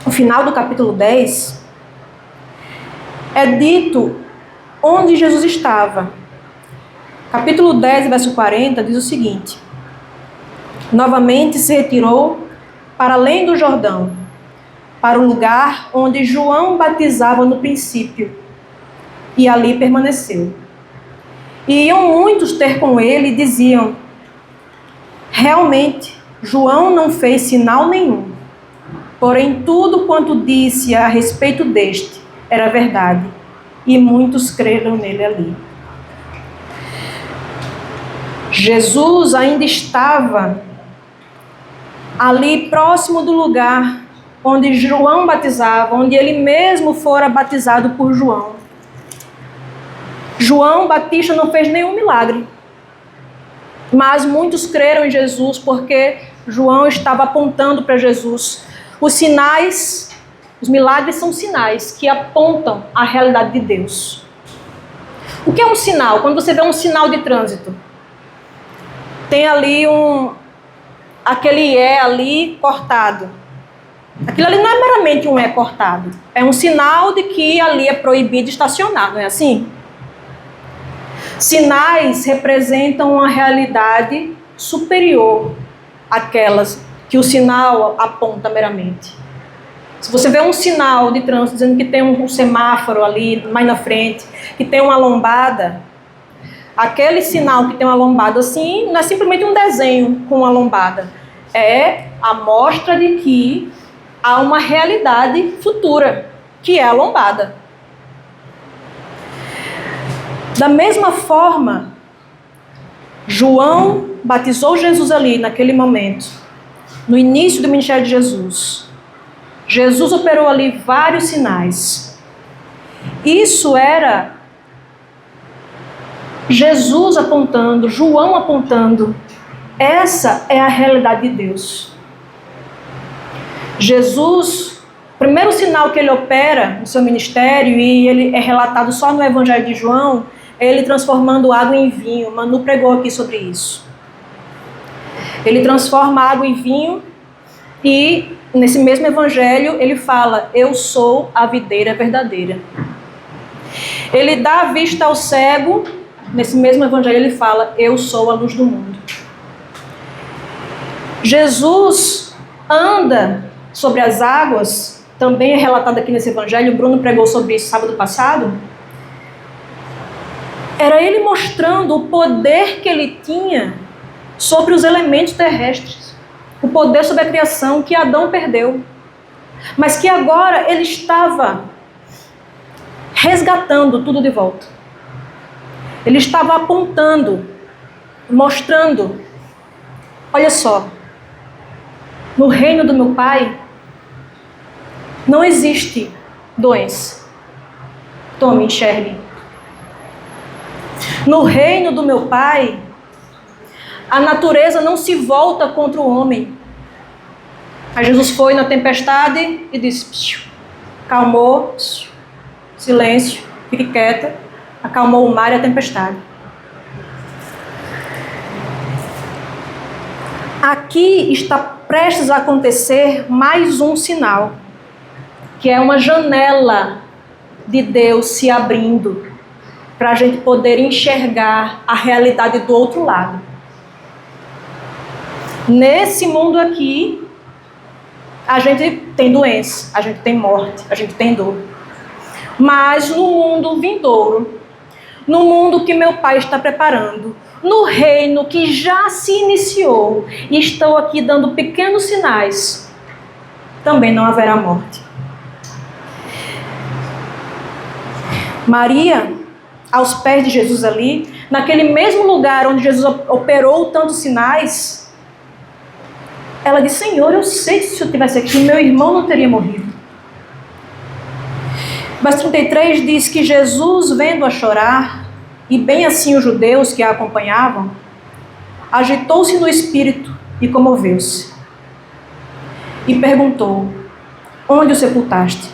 o final do capítulo 10, é dito onde Jesus estava. Capítulo 10, verso 40, diz o seguinte: novamente se retirou para além do Jordão, para o lugar onde João batizava no princípio, e ali permaneceu. E iam muitos ter com ele e diziam: realmente, João não fez sinal nenhum, porém tudo quanto disse a respeito deste era verdade, e muitos creram nele ali. Jesus ainda estava ali próximo do lugar onde João batizava, onde ele mesmo fora batizado por João. João Batista não fez nenhum milagre, mas muitos creram em Jesus porque João estava apontando para Jesus. Os sinais, os milagres são sinais que apontam a realidade de Deus. O que é um sinal? Quando você vê um sinal de trânsito, tem ali aquele E ali cortado. Aquilo ali não é meramente um E cortado. É um sinal de que ali é proibido estacionar, não é assim? Sinais representam uma realidade superior àquelas que o sinal aponta meramente. Se você vê um sinal de trânsito dizendo que tem um semáforo ali mais na frente, que tem uma lombada, aquele sinal que tem uma lombada assim, não é simplesmente um desenho com uma lombada. É a mostra de que há uma realidade futura, que é a lombada. Da mesma forma, João batizou Jesus ali naquele momento, no início do ministério de Jesus. Jesus operou ali vários sinais. Isso era Jesus apontando, João apontando. Essa é a realidade de Deus. Jesus, o primeiro sinal que ele opera no seu ministério, e ele é relatado só no Evangelho de João, é ele transformando água em vinho. Manu pregou aqui sobre isso. Ele transforma água em vinho e nesse mesmo Evangelho ele fala: eu sou a videira verdadeira. Ele dá a vista ao cego. Nesse mesmo Evangelho ele fala: eu sou a luz do mundo. Jesus anda sobre as águas, também é relatado aqui nesse Evangelho. O Bruno pregou sobre isso sábado passado. Era ele mostrando o poder que ele tinha sobre os elementos terrestres, o poder sobre a criação que Adão perdeu, mas que agora ele estava resgatando tudo de volta. Ele estava apontando, mostrando: olha só, no reino do meu Pai não existe doença. Tome, enxergue. No reino do meu Pai, a natureza não se volta contra o homem. Aí Jesus foi na tempestade e disse: calmou, silêncio, fique quieta. Acalmou o mar e a tempestade. Aqui está prestes a acontecer mais um sinal, que é uma janela de Deus se abrindo para a gente poder enxergar a realidade do outro lado. Nesse mundo aqui, a gente tem doença, a gente tem morte, a gente tem dor. Mas no mundo vindouro, no mundo que meu Pai está preparando, no reino que já se iniciou, e estou aqui dando pequenos sinais, também não haverá morte. Maria, aos pés de Jesus ali, naquele mesmo lugar onde Jesus operou tantos sinais, ela disse: Senhor, eu sei que se eu estivesse aqui, meu irmão não teria morrido. Verso 33 diz que Jesus, vendo-a chorar, e bem assim os judeus que a acompanhavam, agitou-se no espírito e comoveu-se. E perguntou: onde o sepultaste?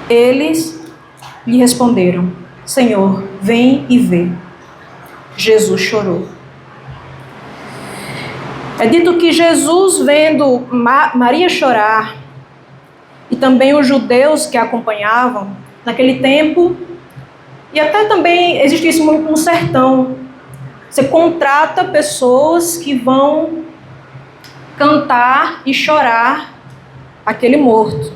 Eles lhe responderam: Senhor, vem e vê. Jesus chorou. É dito que Jesus, vendo Maria chorar, e também os judeus que a acompanhavam, naquele tempo, e até também existe isso muito no sertão, você contrata pessoas que vão cantar e chorar aquele morto.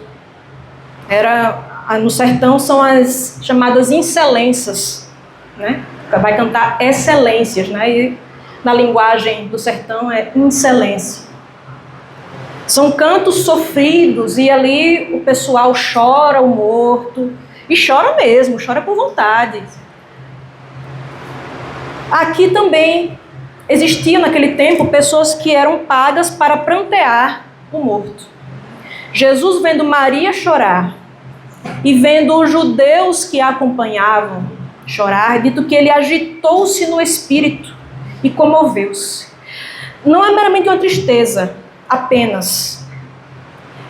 No sertão são as chamadas excelências, né? Vai cantar excelências, né? E na linguagem do sertão é excelência. São cantos sofridos e ali o pessoal chora o morto, e chora mesmo, chora por vontade. Aqui também existiam naquele tempo pessoas que eram pagas para prantear o morto. Jesus, vendo Maria chorar e vendo os judeus que a acompanhavam chorar, é dito que ele agitou-se no espírito e comoveu-se. Não é meramente uma tristeza apenas.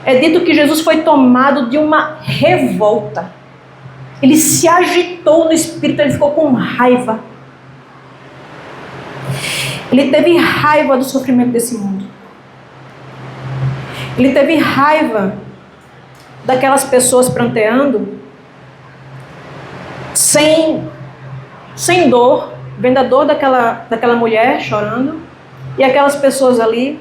É dito que Jesus foi tomado de uma revolta. Ele se agitou no espírito, ele ficou com raiva. Ele teve raiva do sofrimento desse mundo. Ele teve raiva daquelas pessoas pranteando, sem dor, vendo a dor daquela mulher chorando, e aquelas pessoas ali,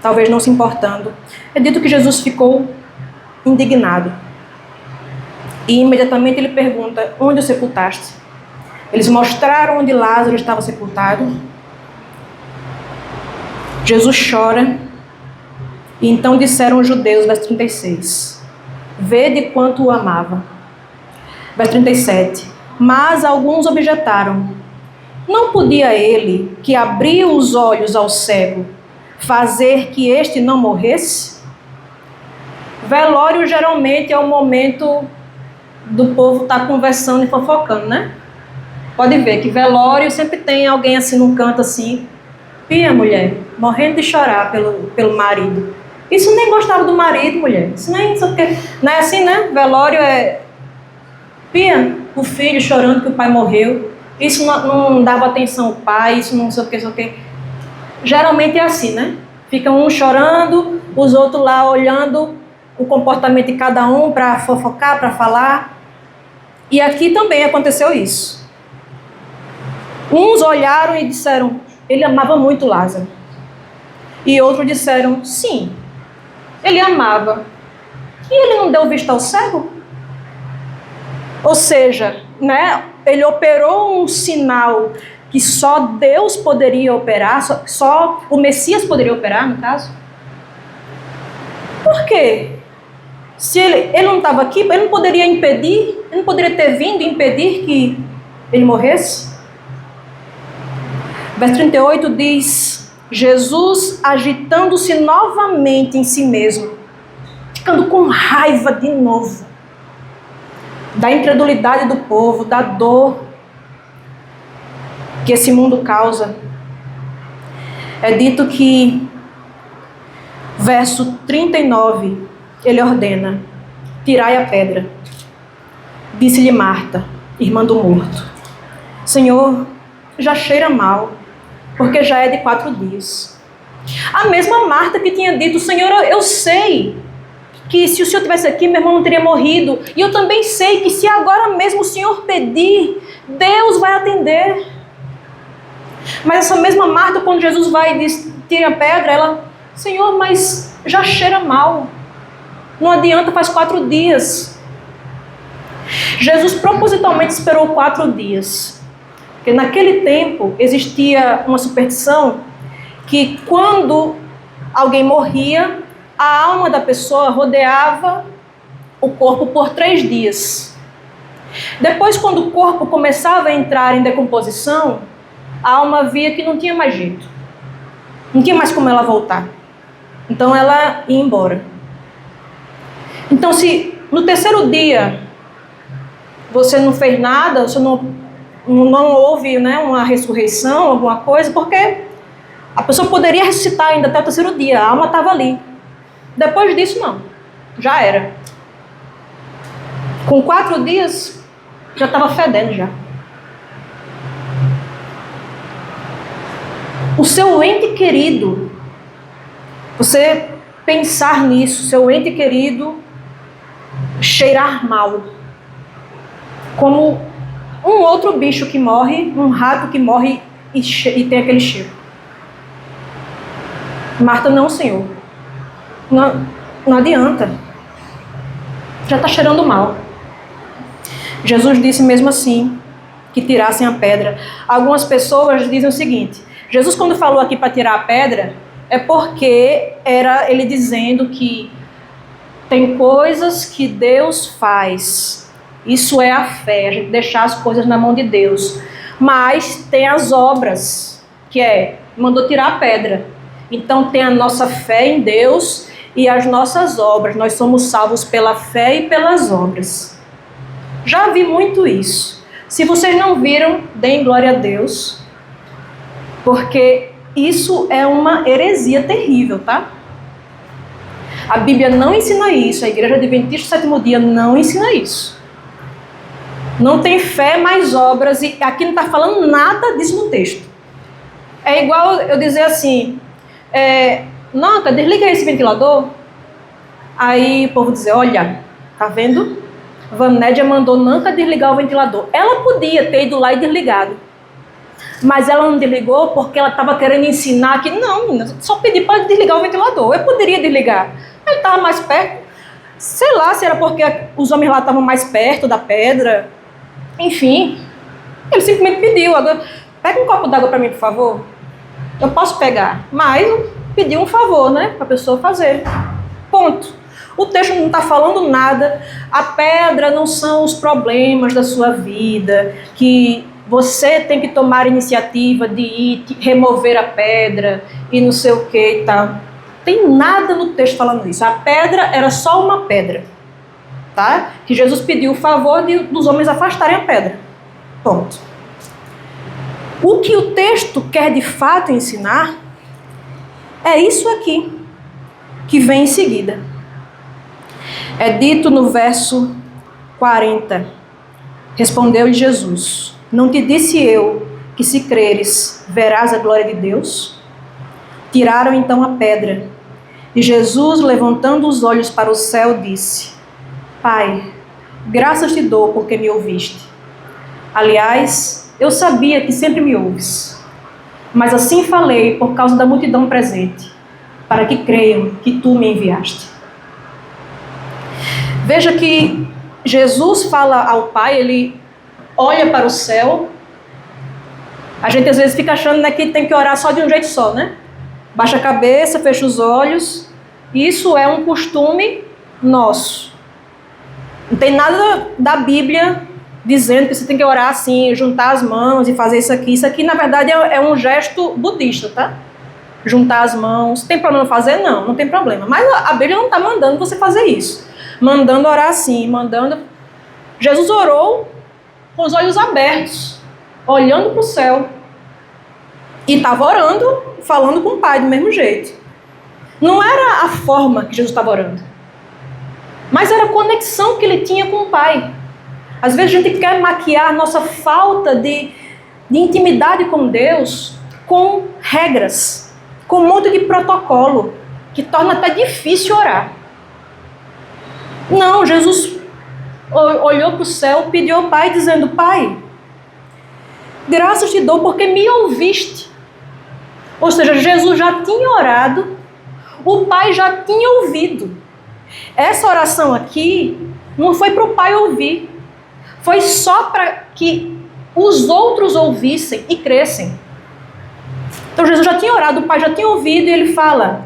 talvez não se importando. É dito que Jesus ficou indignado. E imediatamente ele pergunta: onde o sepultaste? Eles mostraram onde Lázaro estava sepultado. Jesus chora. E então disseram os judeus, verso 36, vede quanto o amava. Verso 37, mas alguns objetaram: não podia ele, que abriu os olhos ao cego, fazer que este não morresse? Velório geralmente é o momento do povo estar conversando e fofocando, né? Pode ver que velório sempre tem alguém assim num canto assim, pia, mulher, morrendo de chorar pelo marido. Isso nem gostava do marido, mulher. Isso nem, não é assim, né? Velório é pia, o filho chorando que o pai morreu. Isso não dava atenção ao pai, isso não sei o que. Geralmente é assim, né? Ficam um chorando, os outros lá olhando o comportamento de cada um para fofocar, para falar. E aqui também aconteceu isso. Uns olharam e disseram: ele amava muito Lázaro. E outros disseram: sim, ele amava. E ele não deu vista ao cego? Ou seja, né, ele operou um sinal que só Deus poderia operar, só o Messias poderia operar, no caso. Por quê? Se ele não estava aqui, ele não poderia impedir, ele não poderia ter vindo impedir que ele morresse? Verso 38 diz: Jesus, agitando-se novamente em si mesmo, ficando com raiva de novo, da incredulidade do povo, da dor que esse mundo causa. É dito que, verso 39, ele ordena: tirai a pedra. Disse-lhe Marta, irmã do morto: Senhor, já cheira mal, porque já é de 4 dias. A mesma Marta que tinha dito: Senhor, eu sei que se o Senhor estivesse aqui, meu irmão não teria morrido. E eu também sei que se agora mesmo o Senhor pedir, Deus vai atender. Mas essa mesma Marta, quando Jesus vai e diz: tira a pedra, ela: Senhor, mas já cheira mal. Não adianta, faz 4 dias. Jesus propositalmente esperou 4 dias. Porque naquele tempo existia uma superstição que quando alguém morria, a alma da pessoa rodeava o corpo por 3 dias. Depois, quando o corpo começava a entrar em decomposição, a alma via que não tinha mais jeito. Não tinha mais como ela voltar. Então ela ia embora. Então, se no terceiro dia você não fez nada, você não houve, né, uma ressurreição, alguma coisa, porque a pessoa poderia ressuscitar ainda até o terceiro dia, a alma estava ali. Depois disso, não. Já era. Com 4 dias, já estava fedendo já. O seu ente querido, você pensar nisso, seu ente querido cheirar mal, como um outro bicho que morre, um rato que morre e tem aquele cheiro. Marta, não, Senhor. Não adianta. Já está cheirando mal. Jesus disse mesmo assim, que tirassem a pedra. Algumas pessoas dizem o seguinte: Jesus, quando falou aqui para tirar a pedra, é porque era ele dizendo que tem coisas que Deus faz. Isso é a fé, a gente deixar as coisas na mão de Deus. Mas tem as obras, que mandou tirar a pedra. Então tem a nossa fé em Deus e as nossas obras. Nós somos salvos pela fé e pelas obras. Já vi muito isso. Se vocês não viram, deem glória a Deus, porque isso é uma heresia terrível, tá? A Bíblia não ensina isso, a Igreja Adventista do Sétimo Dia não ensina isso. Não tem fé mais obras, e aqui não está falando nada disso no texto. É igual eu dizer assim, Nanca, desliga esse ventilador. Aí o povo dizer, olha, tá vendo? Vanédia mandou Nanca desligar o ventilador. Ela podia ter ido lá e desligado. Mas ela não desligou porque ela estava querendo ensinar que não, só pedi para desligar o ventilador. Eu poderia desligar. Ele estava mais perto. Sei lá se era porque os homens lá estavam mais perto da pedra. Enfim, ele simplesmente pediu. Agora, pega um copo d'água para mim, por favor. Eu posso pegar, mas pediu um favor, né? Para a pessoa fazer. Ponto. O texto não está falando nada. A pedra não são os problemas da sua vida, que você tem que tomar a iniciativa de ir remover a pedra e não sei o que e tal. Tem nada no texto falando isso. A pedra era só uma pedra, tá? Que Jesus pediu o favor dos homens afastarem a pedra. Ponto. O que o texto quer de fato ensinar é isso aqui, que vem em seguida. É dito no verso 40. Respondeu-lhe Jesus: não te disse eu que se creres, verás a glória de Deus? Tiraram então a pedra. E Jesus, levantando os olhos para o céu, disse: Pai, graças te dou porque me ouviste. Aliás, eu sabia que sempre me ouves. Mas assim falei por causa da multidão presente, para que creiam que tu me enviaste. Veja que Jesus fala ao Pai, ele olha para o céu. A gente às vezes fica achando, né, que tem que orar só de um jeito só, né? Baixa a cabeça, fecha os olhos. Isso é um costume nosso. Não tem nada da Bíblia dizendo que você tem que orar assim, juntar as mãos e fazer isso aqui. Isso aqui, na verdade, é um gesto budista, tá? Juntar as mãos. Tem problema fazer? Não, não tem problema. Mas a Bíblia não está mandando você fazer isso. Mandando orar assim, mandando... Jesus orou com os olhos abertos, olhando para o céu. E estava orando, falando com o Pai do mesmo jeito. Não era a forma que Jesus estava orando, mas era a conexão que ele tinha com o Pai. Às vezes a gente quer maquiar nossa falta de intimidade com Deus com regras, com um monte de protocolo, que torna até difícil orar. Não, Jesus olhou para o céu, pediu ao Pai, dizendo: Pai, graças te dou porque me ouviste. Ou seja, Jesus já tinha orado, o Pai já tinha ouvido. Essa oração aqui não foi para o Pai ouvir, foi só para que os outros ouvissem e crescem. Então Jesus já tinha orado, o Pai já tinha ouvido, e ele fala: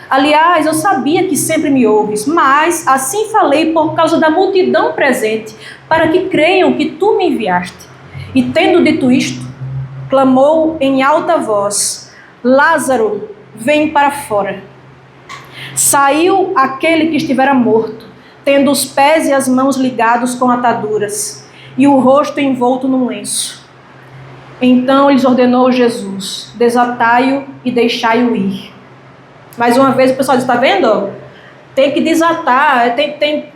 Aliás, eu sabia que sempre me ouves, mas assim falei por causa da multidão presente, para que creiam que tu me enviaste. E tendo dito isto, clamou em alta voz: Lázaro, vem para fora. Saiu aquele que estivera morto, tendo os pés e as mãos ligados com ataduras, e o rosto envolto num lenço. Então lhes ordenou Jesus: desatai-o e deixai-o ir. Mais uma vez o pessoal diz, está vendo? Tem que desatar, tem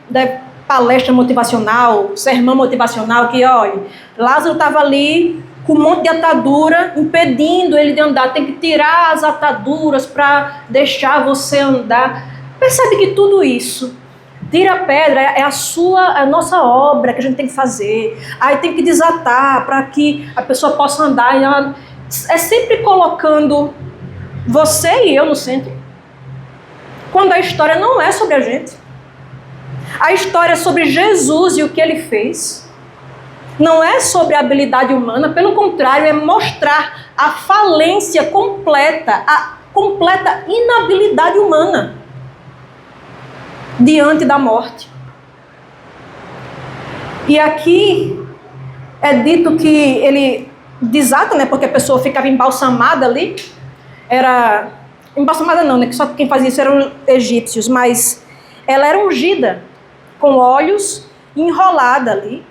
palestra motivacional, sermão motivacional, que olha, Lázaro estava ali com um monte de atadura, impedindo ele de andar. Tem que tirar as ataduras para deixar você andar. Percebe que tudo isso, tira a pedra, é a nossa obra que a gente tem que fazer. Aí tem que desatar para que a pessoa possa andar. É sempre colocando você e eu no centro. Quando a história não é sobre a gente. A história é sobre Jesus e o que ele fez. Não é sobre a habilidade humana, pelo contrário, é mostrar a falência completa, a completa inabilidade humana diante da morte. E aqui é dito que ele desata, né, porque a pessoa ficava embalsamada ali. Era embalsamada não, né, que só quem fazia isso eram egípcios, mas ela era ungida com óleos, enrolada ali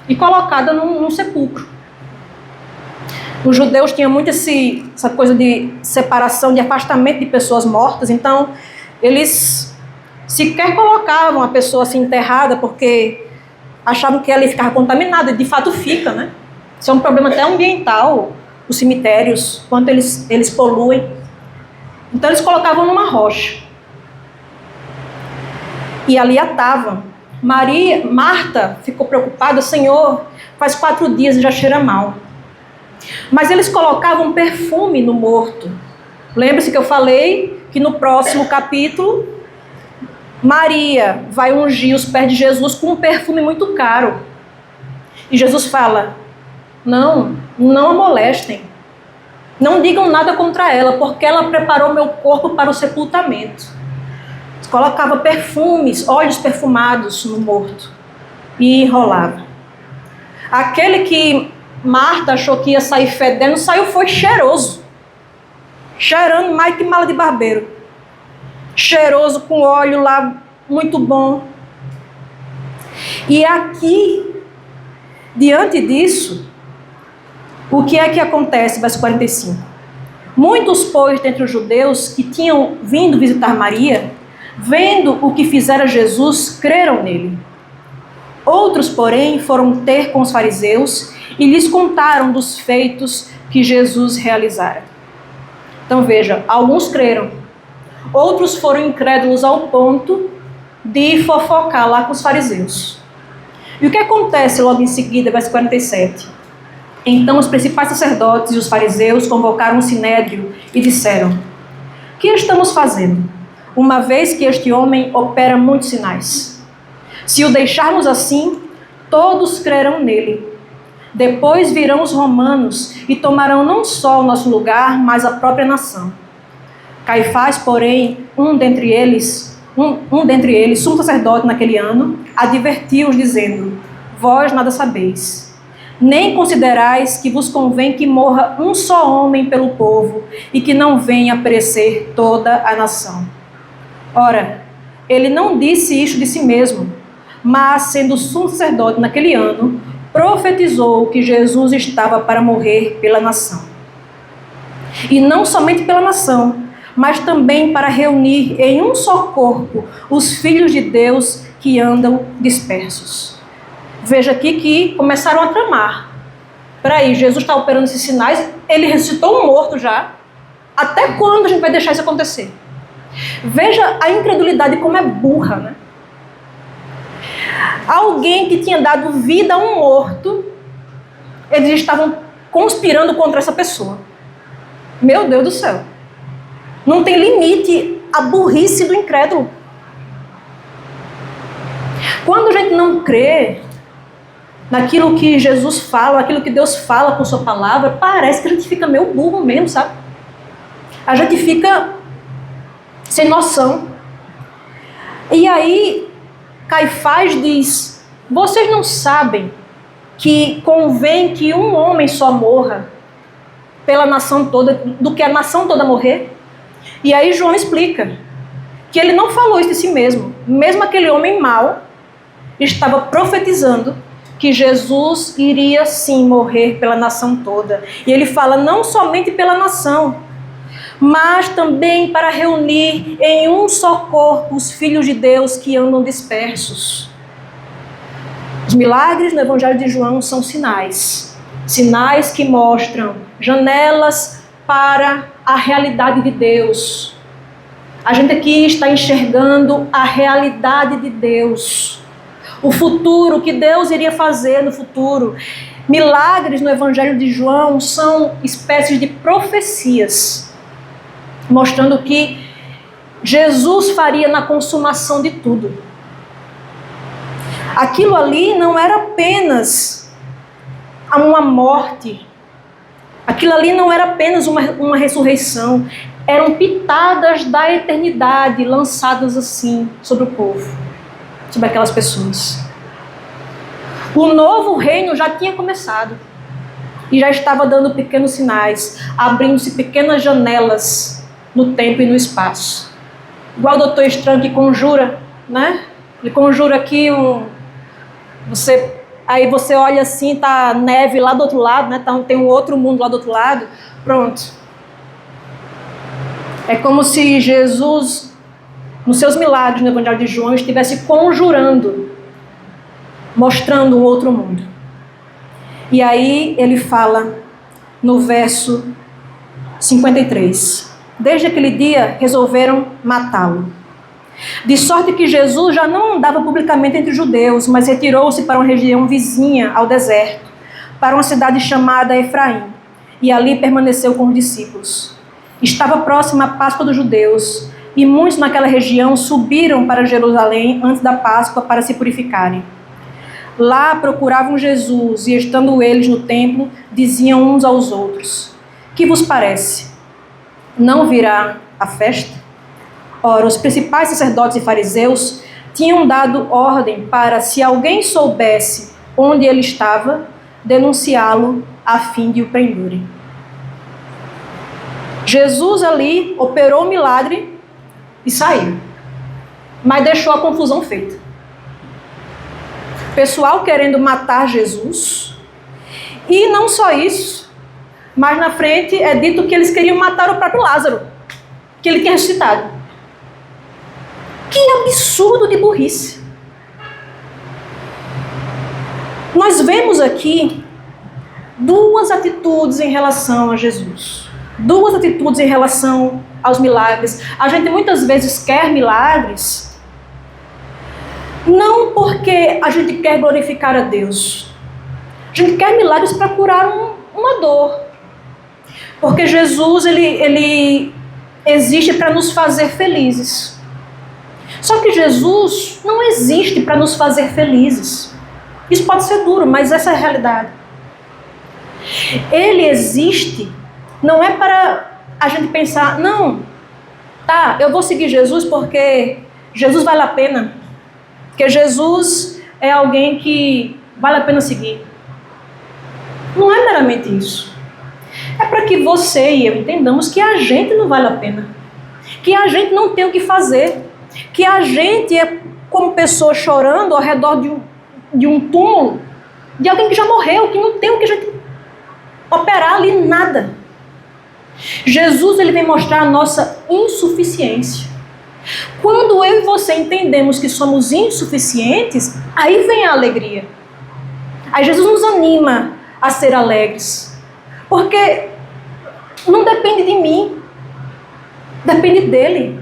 e colocada num sepulcro. Os judeus tinham muito essa coisa de separação, de afastamento de pessoas mortas, então eles sequer colocavam a pessoa assim enterrada porque achavam que ela ficava contaminada, e de fato fica, né? Isso é um problema até ambiental, os cemitérios, quanto eles poluem. Então eles colocavam numa rocha. E ali atavam. Marta ficou preocupada: Senhor, faz 4 dias e já cheira mal. Mas eles colocavam perfume no morto. Lembre-se que eu falei que no próximo capítulo, Maria vai ungir os pés de Jesus com um perfume muito caro. E Jesus fala: não a molestem. Não digam nada contra ela, porque ela preparou meu corpo para o sepultamento. Colocava perfumes, óleos perfumados no morto e enrolava. Aquele que Marta achou que ia sair fedendo, foi cheiroso. Cheirando mais que mala de barbeiro. Cheiroso, com óleo lá, muito bom. E aqui, diante disso, o que é que acontece? Verso 45. Muitos, pois, dentre os judeus que tinham vindo visitar Maria, vendo o que fizera Jesus, creram nele. Outros, porém, foram ter com os fariseus e lhes contaram dos feitos que Jesus realizara. Então veja, alguns creram. Outros foram incrédulos ao ponto de fofocar lá com os fariseus. E o que acontece logo em seguida, verso 47? Então os principais sacerdotes e os fariseus convocaram um sinédrio e disseram: o que estamos fazendo, uma vez que este homem opera muitos sinais? Se o deixarmos assim, todos crerão nele. Depois virão os romanos e tomarão não só o nosso lugar, mas a própria nação. Caifás, porém, um dentre eles, sumo sacerdote naquele ano, advertiu-os dizendo: vós nada sabeis, nem considerais que vos convém que morra um só homem pelo povo e que não venha a perecer toda a nação. Ora, ele não disse isto de si mesmo, mas, sendo sumo sacerdote naquele ano, profetizou que Jesus estava para morrer pela nação. E não somente pela nação, mas também para reunir em um só corpo os filhos de Deus que andam dispersos. Veja aqui que começaram a tramar. Peraí, Jesus está operando esses sinais, ele ressuscitou um morto já. Até quando a gente vai deixar isso acontecer? Veja a incredulidade como é burra, né? Alguém que tinha dado vida a um morto, eles estavam conspirando contra essa pessoa. Meu Deus do céu. Não tem limite a burrice do incrédulo. Quando a gente não crê naquilo que Jesus fala, naquilo que Deus fala com sua palavra, parece que a gente fica meio burro mesmo, sabe? A gente fica sem noção. E aí, Caifás diz: vocês não sabem que convém que um homem só morra pela nação toda, do que a nação toda morrer? E aí João explica que ele não falou isso de si mesmo. Mesmo aquele homem mau estava profetizando que Jesus iria sim morrer pela nação toda. E ele fala não somente pela nação, mas também para reunir em um só corpo os filhos de Deus que andam dispersos. Os milagres no Evangelho de João são sinais. Sinais que mostram janelas para a realidade de Deus. A gente aqui está enxergando a realidade de Deus. O futuro, o que Deus iria fazer no futuro. Milagres no Evangelho de João são espécies de profecias, mostrando que Jesus faria na consumação de tudo. Aquilo ali não era apenas uma morte. Aquilo ali não era apenas uma ressurreição. Eram pitadas da eternidade lançadas assim sobre o povo, sobre aquelas pessoas. O novo reino já tinha começado e já estava dando pequenos sinais, abrindo-se pequenas janelas no tempo e no espaço. Igual o Doutor Estranho que conjura, né? Ele conjura aqui aí você olha assim, tá neve lá do outro lado, né? Tem um outro mundo lá do outro lado. Pronto. É como se Jesus, nos seus milagres no Evangelho de João, estivesse conjurando, mostrando um outro mundo. E aí ele fala no verso 53. Desde aquele dia resolveram matá-lo. De sorte que Jesus já não andava publicamente entre os judeus, mas retirou-se para uma região vizinha ao deserto, para uma cidade chamada Efraim, e ali permaneceu com os discípulos. Estava próxima a Páscoa dos judeus, e muitos naquela região subiram para Jerusalém antes da Páscoa para se purificarem. Lá procuravam Jesus, e estando eles no templo, diziam uns aos outros: que vos parece? Não virá a festa? Ora, os principais sacerdotes e fariseus tinham dado ordem para, se alguém soubesse onde ele estava, denunciá-lo a fim de o prenderem. Jesus ali operou o milagre e saiu, mas deixou a confusão feita. Pessoal querendo matar Jesus, e não só isso, mas na frente é dito que eles queriam matar o próprio Lázaro, que ele tinha ressuscitado. Que absurdo de burrice. Nós vemos aqui duas atitudes em relação a Jesus. Duas atitudes em relação aos milagres. A gente muitas vezes quer milagres, não porque a gente quer glorificar a Deus. A gente quer milagres para curar uma dor. Porque Jesus, ele existe para nos fazer felizes. Só que Jesus não existe para nos fazer felizes. Isso pode ser duro, mas essa é a realidade. Ele existe, não é para a gente pensar, não, tá, eu vou seguir Jesus porque Jesus vale a pena. Porque Jesus é alguém que vale a pena seguir. Não é meramente isso. É para que você e eu entendamos que a gente não vale a pena. Que a gente não tem o que fazer. Que a gente é como pessoas chorando ao redor de um túmulo de alguém que já morreu, que não tem o que a gente operar ali, nada. Jesus, ele vem mostrar a nossa insuficiência. Quando eu e você entendemos que somos insuficientes, aí vem a alegria. Aí Jesus nos anima a ser alegres. Porque não depende de mim, depende dele.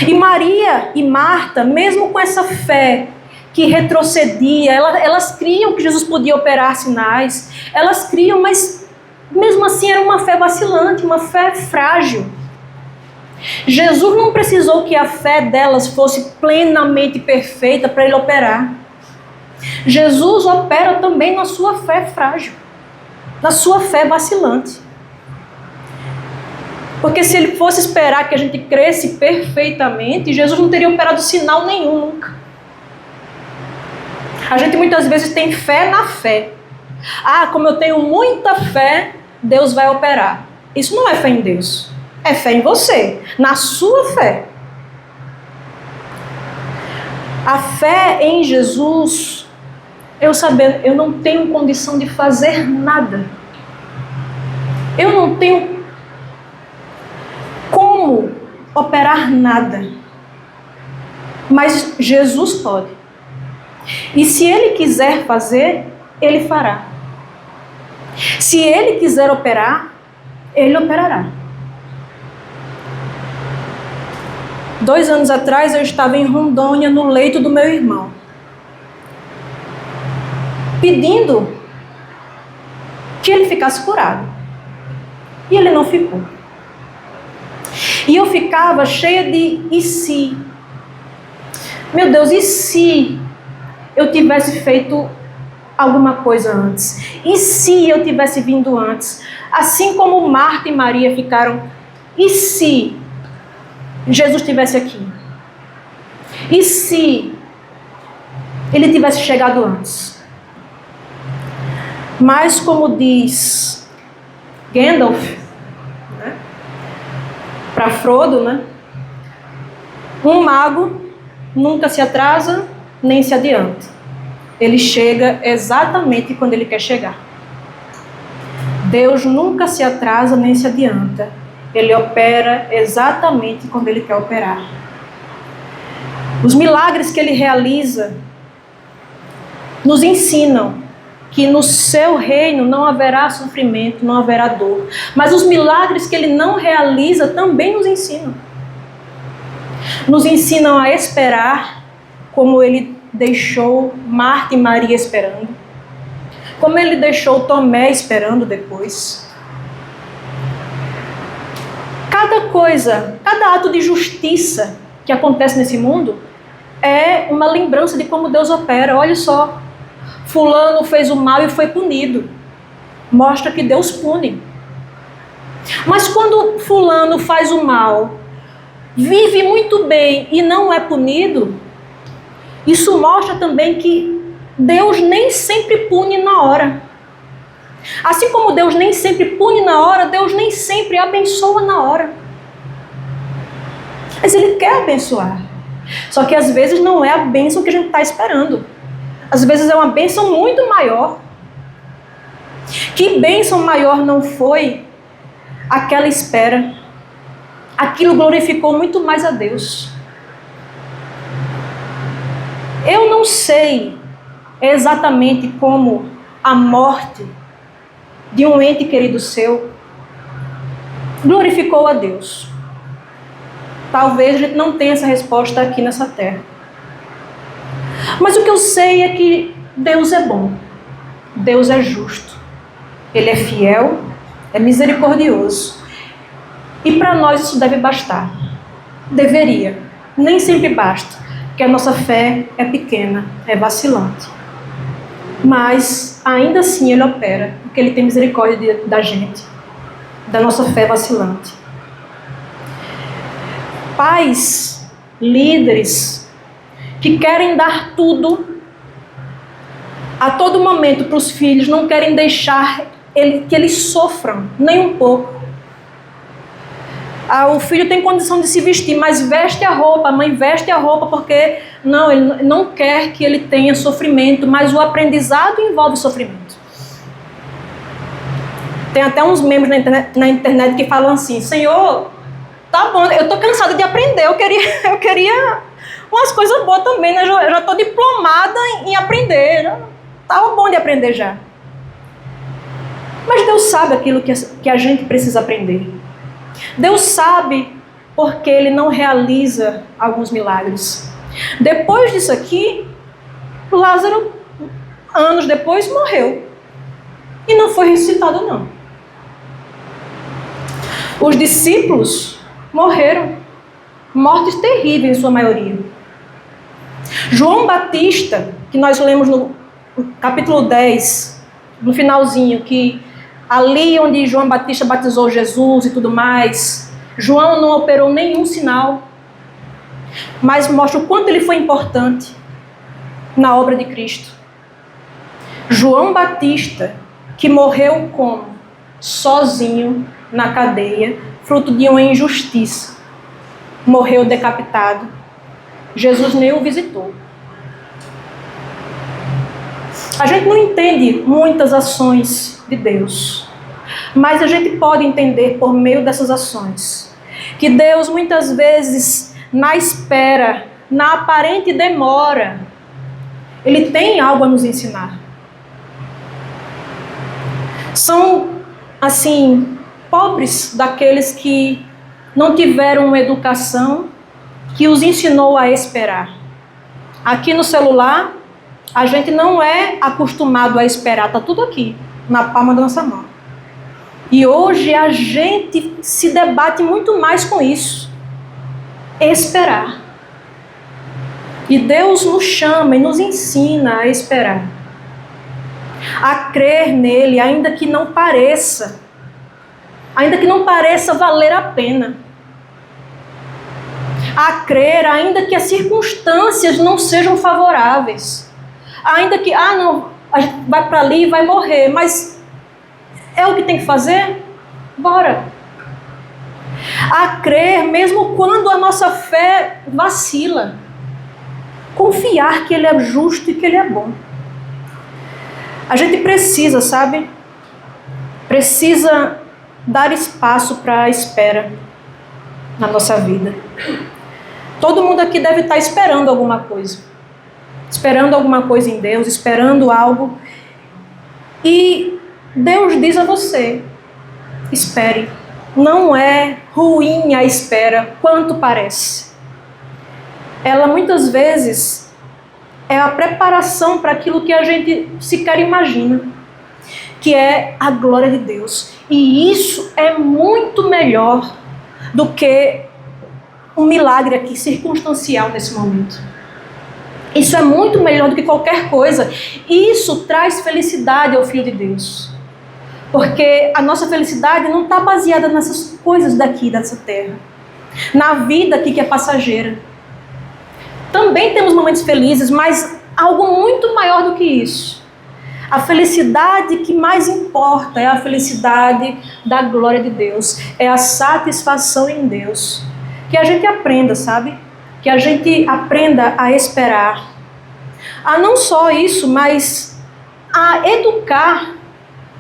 E Maria e Marta, mesmo com essa fé que retrocedia, elas criam que Jesus podia operar sinais, elas criam, mas mesmo assim era uma fé vacilante, uma fé frágil. Jesus não precisou que a fé delas fosse plenamente perfeita para ele operar. Jesus opera também na sua fé frágil, na sua fé vacilante. Porque se ele fosse esperar que a gente cresce perfeitamente, Jesus não teria operado sinal nenhum nunca. A gente muitas vezes tem fé na fé. Ah, como eu tenho muita fé, Deus vai operar. Isso não é fé em Deus. É fé em você, na sua fé. A fé em Jesus, eu não tenho condição de fazer nada. Eu não tenho como operar nada. Mas Jesus pode. E se Ele quiser fazer, Ele fará. Se Ele quiser operar, Ele operará. 2 anos atrás eu estava em Rondônia, no leito do meu irmão, pedindo que ele ficasse curado. E ele não ficou. E eu ficava cheia de e se? Meu Deus, e se eu tivesse feito alguma coisa antes? E se eu tivesse vindo antes? Assim como Marta e Maria ficaram, e se Jesus estivesse aqui? E se ele tivesse chegado antes? Mas como diz Gandalf, né, para Frodo, né, um mago nunca se atrasa nem se adianta. Ele chega exatamente quando ele quer chegar. Deus nunca se atrasa nem se adianta. Ele opera exatamente quando Ele quer operar. Os milagres que Ele realiza nos ensinam que no seu reino não haverá sofrimento, não haverá dor. Mas os milagres que Ele não realiza também nos ensinam. Nos ensinam a esperar, como Ele deixou Marta e Maria esperando. Como Ele deixou Tomé esperando depois. Cada coisa, cada ato de justiça que acontece nesse mundo é uma lembrança de como Deus opera. Olha só, fulano fez o mal e foi punido. Mostra que Deus pune. Mas quando fulano faz o mal, vive muito bem e não é punido, isso mostra também que Deus nem sempre pune na hora. Assim como Deus nem sempre pune na hora, Deus nem sempre abençoa na hora. Mas Ele quer abençoar. Só que às vezes não é a bênção que a gente está esperando. Às vezes é uma bênção muito maior. Que bênção maior não foi aquela espera? Aquilo glorificou muito mais a Deus. Eu não sei exatamente como a morte de um ente querido seu glorificou a Deus. Talvez a gente não tenha essa resposta aqui nessa terra. Mas o que eu sei é que Deus é bom. Deus é justo. Ele é fiel, é misericordioso. E para nós isso deve bastar. Deveria. Nem sempre basta, porque a nossa fé é pequena, é vacilante. Mas ainda assim Ele opera, porque Ele tem misericórdia da gente, da nossa fé vacilante. Pais, líderes, que querem dar tudo a todo momento para os filhos, não querem deixar que eles sofram nem um pouco. O filho tem condição de se vestir, mas veste a roupa, a mãe veste a roupa porque ele não quer que ele tenha sofrimento, mas o aprendizado envolve sofrimento. Tem até uns membros na internet que falam assim: Senhor, tá bom, eu tô cansado de aprender, eu queria umas coisas boas também, né? Eu já tô diplomada em aprender, já tava bom de aprender já. Mas Deus sabe aquilo que a gente precisa aprender. Deus sabe porque Ele não realiza alguns milagres. Depois disso aqui, Lázaro, anos depois, morreu. E não foi ressuscitado, não. Os discípulos morreram. Mortes terríveis em sua maioria. João Batista, que nós lemos no capítulo 10, no finalzinho, que ali onde João Batista batizou Jesus e tudo mais, João não operou nenhum sinal, mas mostra o quanto ele foi importante na obra de Cristo. João Batista, que morreu como? Sozinho na cadeia, fruto de uma injustiça. Morreu decapitado. Jesus nem o visitou. A gente não entende muitas ações de Deus, mas a gente pode entender por meio dessas ações que Deus muitas vezes, na espera, na aparente demora, Ele tem algo a nos ensinar. São, assim, pobres daqueles que não tiveram uma educação que os ensinou a esperar. Aqui no celular, a gente não é acostumado a esperar, está tudo aqui, na palma da nossa mão. E hoje a gente se debate muito mais com isso. Esperar. E Deus nos chama e nos ensina a esperar. A crer nele, ainda que não pareça valer a pena. A crer, ainda que as circunstâncias não sejam favoráveis. Ainda que, não, a gente vai para ali e vai morrer, mas é o que tem que fazer? Bora. A crer, mesmo quando a nossa fé vacila. Confiar que Ele é justo e que Ele é bom. A gente precisa, sabe? Precisa dar espaço para a espera na nossa vida. Todo mundo aqui deve estar esperando alguma coisa. Esperando alguma coisa em Deus, esperando algo. E Deus diz a você, espere. Não é ruim a espera, quanto parece. Ela muitas vezes é a preparação para aquilo que a gente sequer imagina, que é a glória de Deus. E isso é muito melhor do que um milagre aqui circunstancial nesse momento. Isso é muito melhor do que qualquer coisa. Isso traz felicidade ao Filho de Deus. Porque a nossa felicidade não está baseada nessas coisas daqui, dessa terra. Na vida aqui que é passageira. Também temos momentos felizes, mas algo muito maior do que isso. A felicidade que mais importa é a felicidade da glória de Deus. É a satisfação em Deus. Que a gente aprenda, sabe? Que a gente aprenda a esperar. A não só isso, mas a educar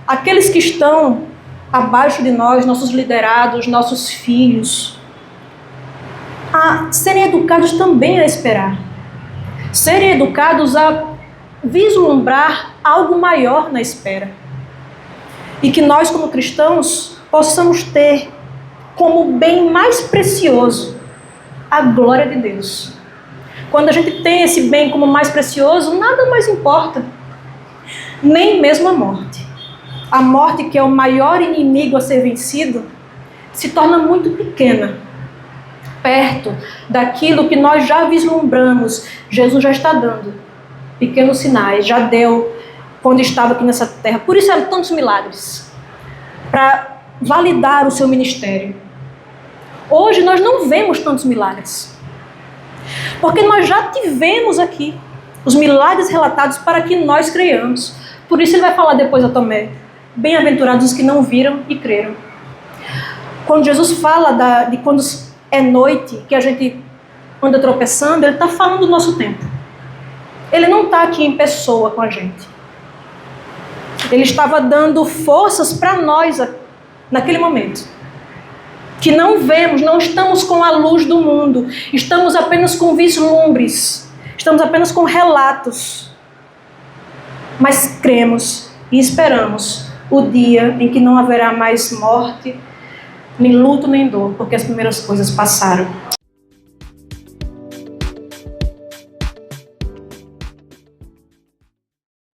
aqueles que estão abaixo de nós, nossos liderados, nossos filhos, a serem educados também a esperar. Serem educados a vislumbrar algo maior na espera. E que nós, como cristãos, possamos ter como bem mais precioso a glória de Deus. Quando a gente tem esse bem como mais precioso, nada mais importa. Nem mesmo a morte. A morte, que é o maior inimigo a ser vencido, se torna muito pequena. Perto daquilo que nós já vislumbramos. Jesus já está dando pequenos sinais. Já deu quando estava aqui nessa terra. Por isso eram tantos milagres. Para validar o seu ministério. Hoje nós não vemos tantos milagres. Porque nós já tivemos aqui os milagres relatados para que nós creiamos. Por isso ele vai falar depois a Tomé. Bem-aventurados os que não viram e creram. Quando Jesus fala de quando é noite, que a gente anda tropeçando, ele está falando do nosso tempo. Ele não está aqui em pessoa com a gente. Ele estava dando forças para nós naquele momento. Que não vemos, não estamos com a luz do mundo. Estamos apenas com vislumbres. Estamos apenas com relatos. Mas cremos e esperamos o dia em que não haverá mais morte, nem luto, nem dor, porque as primeiras coisas passaram.